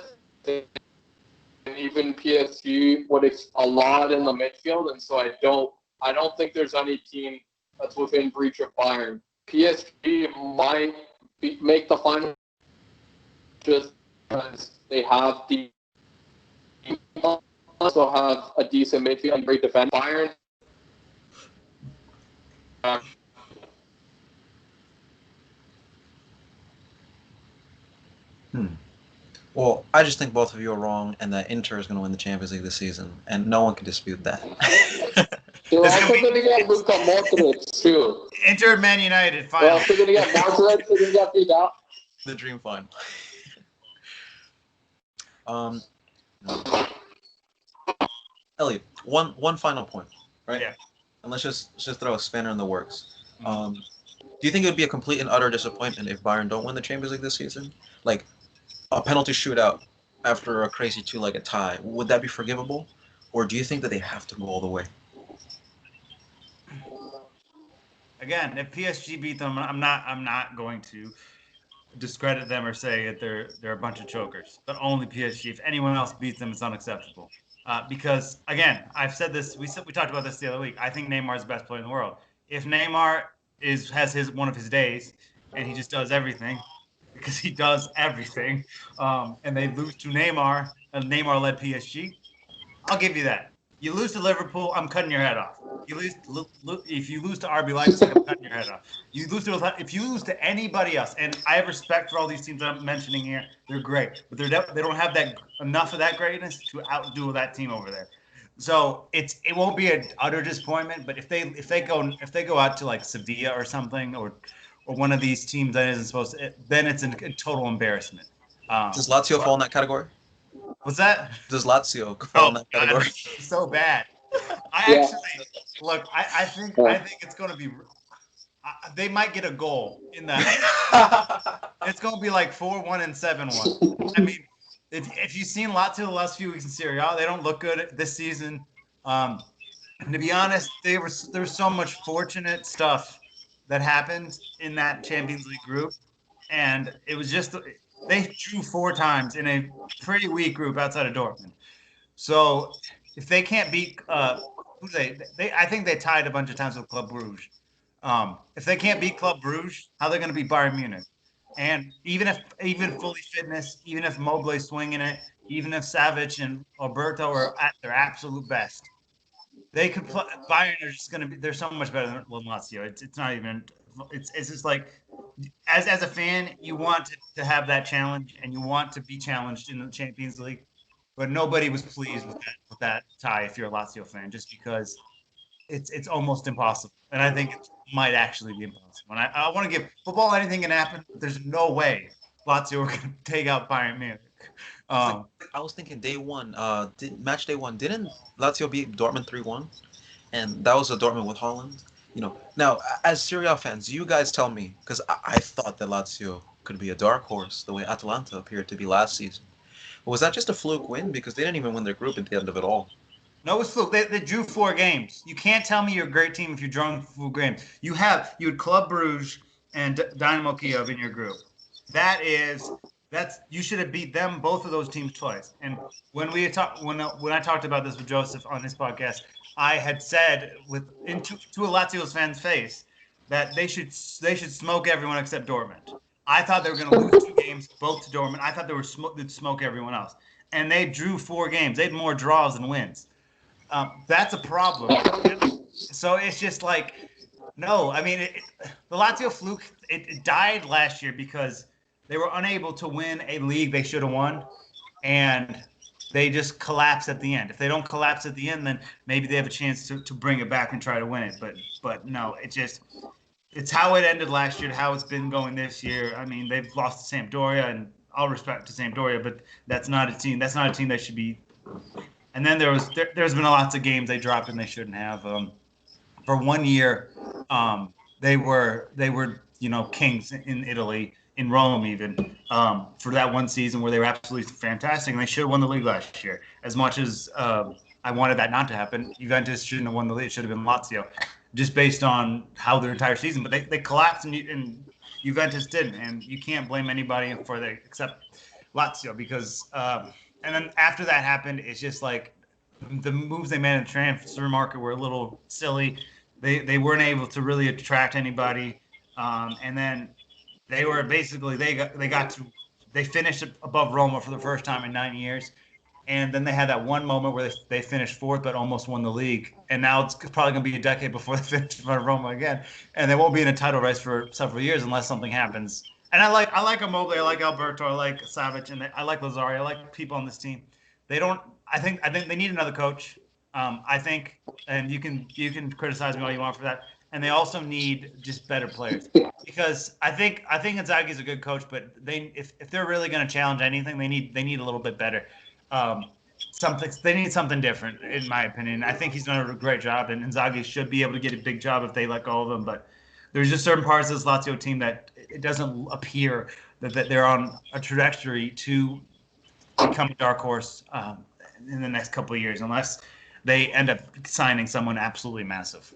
even PSG would a lot in the midfield, and so I don't think there's any team that's within reach of Bayern. PSG might make the final just because they have also have a decent midfield and great defense. Bayern. Well, I just think both of you are wrong, and that Inter is going to win the Champions League this season, and no one can dispute that. They're also going to get Luka Modric too. Inter Man United They're final. also going to get Modric. They're going to get Vidal. The dream final. Elliot, one final point, right? Yeah. And let's just throw a spanner in the works. Do you think it would be a complete and utter disappointment if Bayern don't win the Champions League this season? Like a penalty shootout after a crazy two-legged tie, would that be forgivable? Or do you think that they have to go all the way? Again, if PSG beat them, I'm not going to discredit them or say that they're a bunch of chokers. But only PSG. If anyone else beats them, it's unacceptable. Because again, I've said this. We talked about this the other week. I think Neymar is the best player in the world. If Neymar has one of his days and he just does everything, because he does everything, and they lose to Neymar, a Neymar-led PSG, I'll give you that. You lose to Liverpool, I'm cutting your head off. If you lose to RB Leipzig, I'm cutting your head off. If you lose to anybody else, and I have respect for all these teams that I'm mentioning here, they're great, but they don't have enough of that greatness to outdo that team over there. So it won't be an utter disappointment, but if they go out to like Sevilla or something, or one of these teams that isn't supposed to, then it's a total embarrassment. Does Lazio fall in that category? What's that? Does Lazio fall in that category? So bad. I think it's going to be. They might get a goal in that. It's going to be like 4-1 and 7-1. I mean, if you've seen Lazio the last few weeks in Serie A, they don't look good this season. And to be honest, there was so much fortunate stuff that happened in that Champions League group, and it was just they drew 4 times in a pretty weak group outside of Dortmund. So if they can't beat I think they tied a bunch of times with Club Brugge. If they can't beat Club Brugge, how are they going to beat Bayern Munich? And even fully fitness, even if Mobley's swinging it, even if Savic and Alberto are at their absolute best, They could play. Bayern are just going to be. They're so much better than Lazio. It's not even. It's just like, as a fan, you want to have that challenge and you want to be challenged in the Champions League, but nobody was pleased with that tie if you're a Lazio fan, just because it's almost impossible, and I think it might actually be impossible. And I want to give football, anything can happen. But there's no way Lazio are going to take out Bayern Munich. I was thinking day one, match day one, didn't Lazio beat Dortmund 3-1? And that was a Dortmund with Holland. Now, as Serie A fans, you guys tell me, because I thought that Lazio could be a dark horse the way Atalanta appeared to be last season. Was that just a fluke win? Because they didn't even win their group at the end of it all. No, it's fluke. They drew 4 games. You can't tell me you're a great team if you're drawing 4 games. You had Club Brugge and Dynamo Kiev in your group. You should have beat them, both of those teams, twice. And when I talked about this with Joseph on this podcast, I had said to a Lazio's fans' face that they should smoke everyone except Dortmund. I thought they were going to lose 2 games, both to Dortmund. I thought they'd smoke everyone else, and they drew 4 games. They had more draws than wins. That's a problem. So it's just like, no. I mean, the Lazio fluke. It died last year because they were unable to win a league they should have won, and they just collapse at the end. If they don't collapse at the end, then maybe they have a chance to bring it back and try to win it. But no, it's how it ended last year, how it's been going this year. I mean, they've lost to Sampdoria, and all respect to Sampdoria, but that's not a team that should be. And then there's been lots of games they dropped and they shouldn't have. For 1 year, they were kings in Italy, in Rome even, for that one season where they were absolutely fantastic, and they should have won the league last year. As much as I wanted that not to happen, Juventus shouldn't have won the league. It should have been Lazio, just based on how their entire season. But they collapsed, and Juventus didn't, and you can't blame anybody for that except Lazio, because and then after that happened, it's just like the moves they made in the transfer market were a little silly. They weren't able to really attract anybody, and then they were basically they finished above Roma for the first time in 9 years, and then they had that one moment where they finished 4th but almost won the league, and now it's probably going to be a decade before they finish above Roma again, and they won't be in a title race for several years unless something happens. And I like Immobile, I like Alberto, I like Savic, and I like Lazari. I like people on this team. I think they need another coach. I think, and you can criticize me all you want for that. And they also need just better players, because I think Inzaghi's a good coach, but if they're really going to challenge anything, they need a little bit better. They need something different, in my opinion. I think he's done a great job, and Inzaghi should be able to get a big job if they let go of him. But there's just certain parts of this Lazio team that it doesn't appear that they're on a trajectory to become a dark horse in the next couple of years, unless they end up signing someone absolutely massive.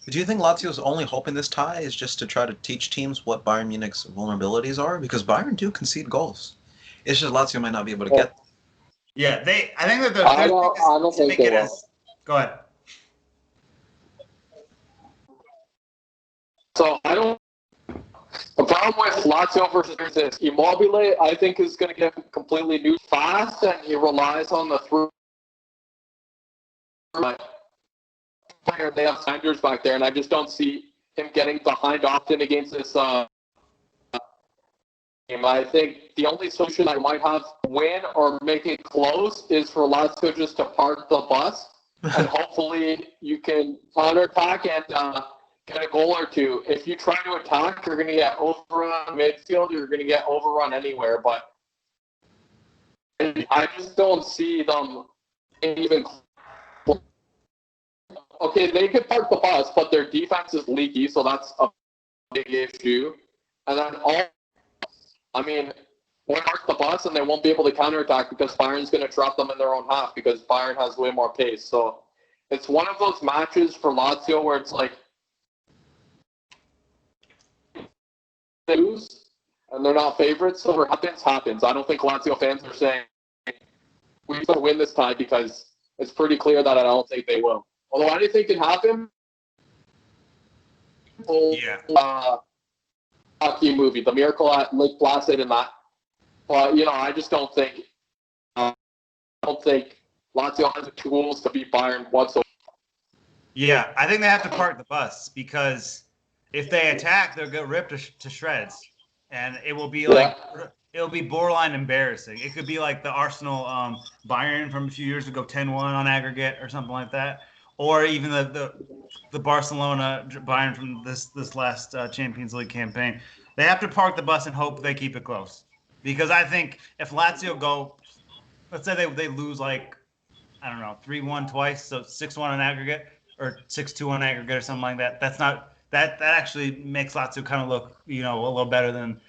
Do you think Lazio's only hope in this tie is just to try to teach teams what Bayern Munich's vulnerabilities are? Because Bayern do concede goals. It's just Lazio might not be able to get them. Yeah, I think that I don't think they will. Go ahead. So the problem with Lazio versus is Immobile, I think, is going to get completely new fast, and he relies on the through player. They have Sanders back there, and I just don't see him getting behind often against this team. I think the only solution I might have to win or make it close is for Lazio just to park the bus, and hopefully you can counterattack and get a goal or two. If you try to attack, you're going to get overrun midfield. You're going to get overrun anywhere. But I just don't see them even. Okay, they could park the bus, but their defense is leaky, so that's a big issue. And then we'll park the bus, and they won't be able to counterattack because Bayern's going to drop them in their own half because Bayern has way more pace. So it's one of those matches for Lazio where it's like, they lose and they're not favorites, so whatever happens. I don't think Lazio fans are saying we should win this tie, because it's pretty clear that I don't think they will. Although anything can happen. Hockey movie, The Miracle at Lake Placid, and that. But I just don't think. I don't think Lazio has the tools to beat Bayern whatsoever. Yeah, I think they have to park the bus because if they attack, they'll get ripped to shreds, and it will be like it'll be borderline embarrassing. It could be like the Arsenal Bayern from a few years ago, 10-1 on aggregate or something like that, or even the Barcelona Bayern from this last Champions League campaign. They have to park the bus and hope they keep it close because I think if Lazio go, let's say they lose like I don't know 3-1 twice, so 6-1 on aggregate or 6-2 on aggregate or something like that. That's not that actually makes Lazio kind of look a little better than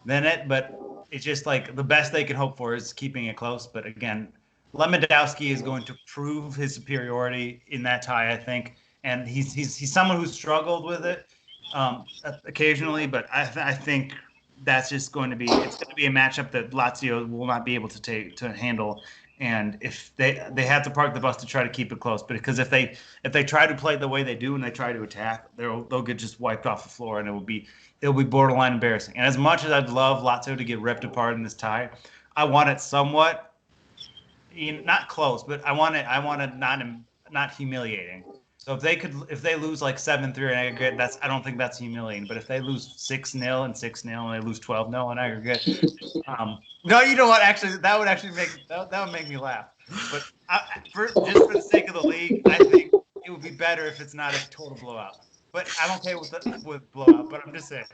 it, but it's just like the best they can hope for is keeping it close. But again, Lewandowski is going to prove his superiority in that tie, I think, and he's someone who's struggled with it occasionally, but I think that's just going to be a matchup that Lazio will not be able to handle. And if they have to park the bus to try to keep it close, but because if they try to play the way they do and they try to attack, they'll get just wiped off the floor, and it'll be borderline embarrassing. And as much as I'd love Lazio to get ripped apart in this tie, I want it somewhat not close, but I want it not humiliating. So if they lose like 7-3 in aggregate, I don't think that's humiliating. But if they lose 6-0 and 6-0 and they lose 12-0 in aggregate, no, you know what? Actually, that would make me laugh. But just for the sake of the league, I think it would be better if it's not a total blowout. But I'm okay with blowout. But I'm just saying.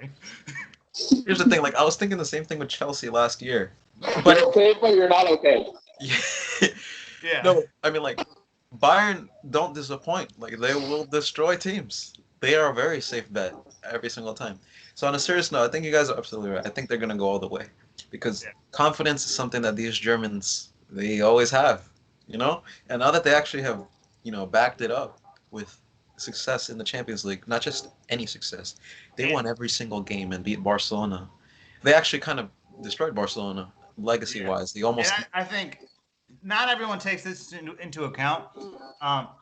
Here's the thing. Like I was thinking the same thing with Chelsea last year. But you're okay, but you're not okay. Yeah. No, I mean like Bayern don't disappoint. Like they will destroy teams. They are a very safe bet every single time. So on a serious note, I think you guys are absolutely right. I think they're gonna go all the way because confidence is something that these Germans they always have, And now that they actually have, backed it up with success in the Champions League, not just any success, they won every single game and beat Barcelona. They actually kind of destroyed Barcelona legacy-wise. They almost. And I think not everyone takes this into account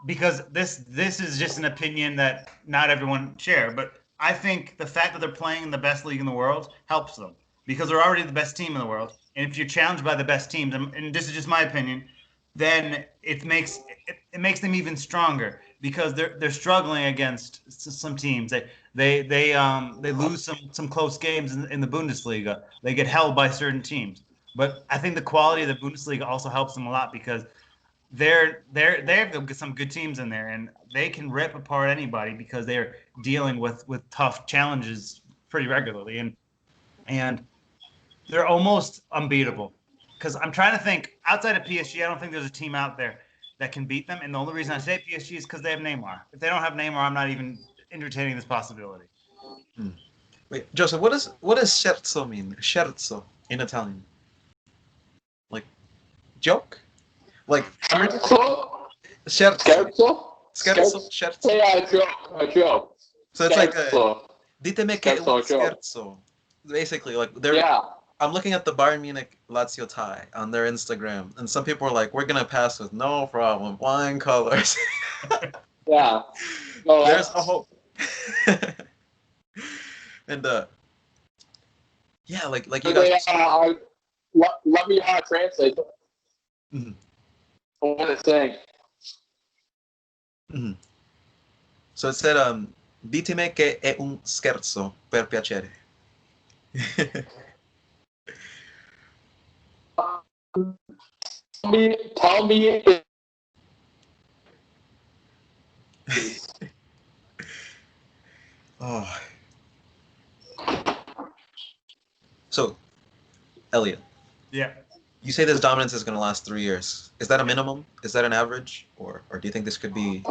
because this is just an opinion that not everyone share. But I think the fact that they're playing in the best league in the world helps them because they're already the best team in the world. And if you're challenged by the best teams, and this is just my opinion, then it makes them even stronger because they're struggling against some teams. They lose some close games in the Bundesliga. They get held by certain teams. But I think the quality of the Bundesliga also helps them a lot because they have some good teams in there, and they can rip apart anybody because they're dealing with tough challenges pretty regularly, and they're almost unbeatable. Because I'm trying to think outside of PSG, I don't think there's a team out there that can beat them. And the only reason I say PSG is because they have Neymar. If they don't have Neymar, I'm not even entertaining this possibility. Wait, Joseph, what does scherzo mean? Scherzo in Italian. Like joke? Like Scherzo? Scherzo? Yeah, a joke. So it's like ditemi che un scherzo. Basically, like they're. Yeah. I'm looking at the Bayern Munich Lazio tie on their Instagram, and some people are like, "We're gonna pass with no problem, flying colors." Yeah. No, there's no hope. And yeah, like you guys. Let me translate. Mm-hmm. What it's saying. Mm-hmm. So it said, "Ditemi che è un scherzo, per piacere." Tell me. Oh. So, Elliot. Yeah. You say this dominance is going to last 3 years. Is that a minimum? Is that an average? Or do you think this could be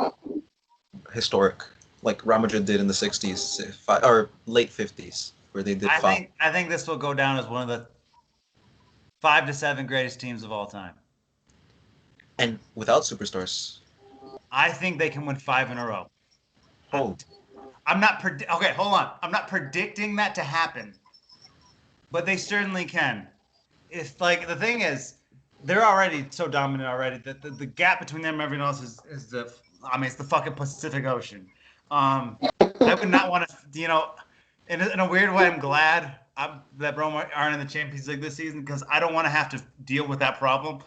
historic, like Real Madrid did in the 60s or late 50s, where they did five? I think this will go down as one of the 5 to 7 greatest teams of all time. And without superstars? I think they can win 5 in a row. Oh. Okay, hold on. I'm not predicting that to happen. But they certainly can. If like the thing is, they're already so dominant already that the gap between them and everyone else is it's the fucking Pacific Ocean. I would not want to, in a weird way, I'm glad that Roma aren't in the Champions League this season because I don't want to have to deal with that problem.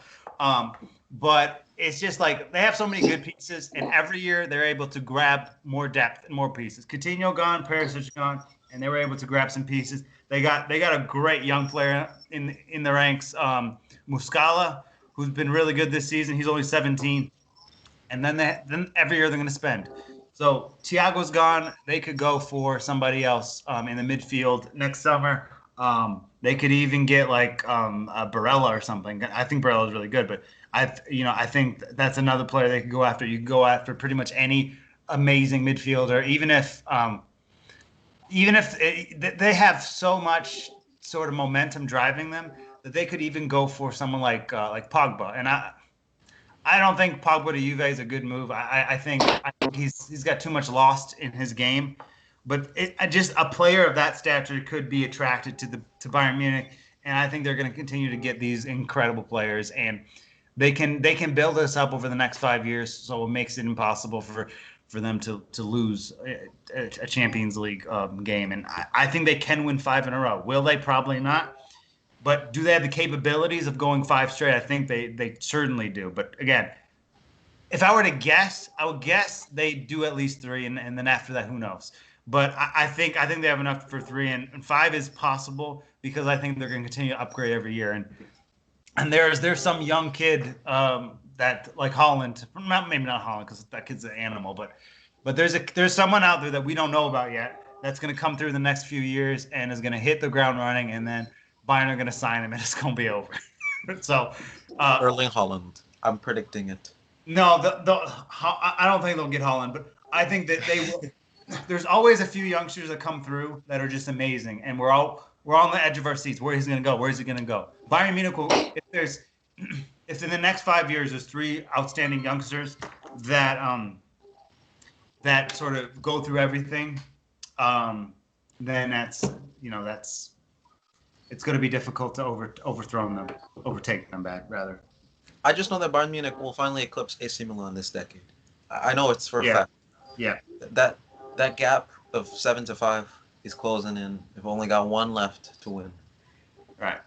but it's just like they have so many good pieces, and every year they're able to grab more depth and more pieces. Coutinho gone, Perisic gone, and they were able to grab some pieces. They got a great young player in the ranks, Muscala, who's been really good this season. He's only 17, and then every year they're going to spend. So Thiago's gone. They could go for somebody else in the midfield next summer. They could even get like Barella or something. I think Barella is really good, but I think that's another player they could go after. You could go after pretty much any amazing midfielder, even if they have so much sort of momentum driving them that they could even go for someone like Pogba. And I don't think Pogba to Juve is a good move. I think he's got too much lost in his game. But just a player of that stature could be attracted to Bayern Munich, and I think they're going to continue to get these incredible players, and they can build us up over the next 5 years. So it makes it impossible for them to lose a Champions League game, and I think they can win 5 in a row. Will they? Probably not. But do they have the capabilities of going 5 straight? I think they certainly do. But again, if I were to guess, I would guess they do at least 3, and then after that, who knows? But I think they have enough for 3, and 5 is possible because I think they're going to continue to upgrade every year. And there's some young kid that like Holland, maybe not Holland because that kid's an animal, but there's someone out there that we don't know about yet that's going to come through the next few years and is going to hit the ground running, and then Bayern are going to sign him and it's going to be over. So Erling Haaland, I'm predicting it. No, I don't think they'll get Holland, but I think that they will. There's always a few youngsters that come through that are just amazing, and we're on the edge of our seats. Where he's going to go? Where is he going to go? Bayern Munich will. If in the next 5 years there's 3 outstanding youngsters that sort of go through everything, then it's going to be difficult to overtake them back rather. I just know that Bayern Munich will finally eclipse AC Milan this decade. I know it's for a fact. Yeah. That gap of 7 to 5 is closing in. They've only got 1 left to win. Right.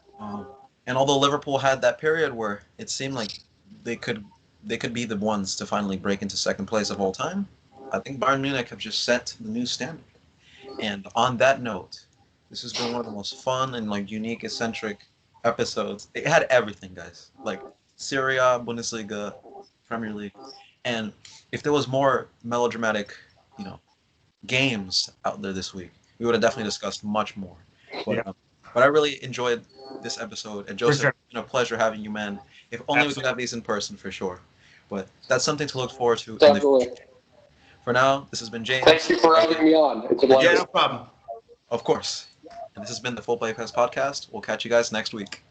And although Liverpool had that period where it seemed like they could be the ones to finally break into second place of all time, I think Bayern Munich have just set the new standard. And on that note, this has been one of the most fun and like unique, eccentric episodes. It had everything, guys. Like Serie A, Bundesliga, Premier League, and if there was more melodramatic, games out there this week, we would have definitely discussed much more. But I really enjoyed this episode, and Joseph, it's been a pleasure having you, man. If only we could have these in person for sure. But that's something to look forward to. Definitely. In the future. For now, this has been James. Thank you for having me on. It's a pleasure. Yeah, no problem. Of course. And this has been the Futbol Apex podcast. We'll catch you guys next week.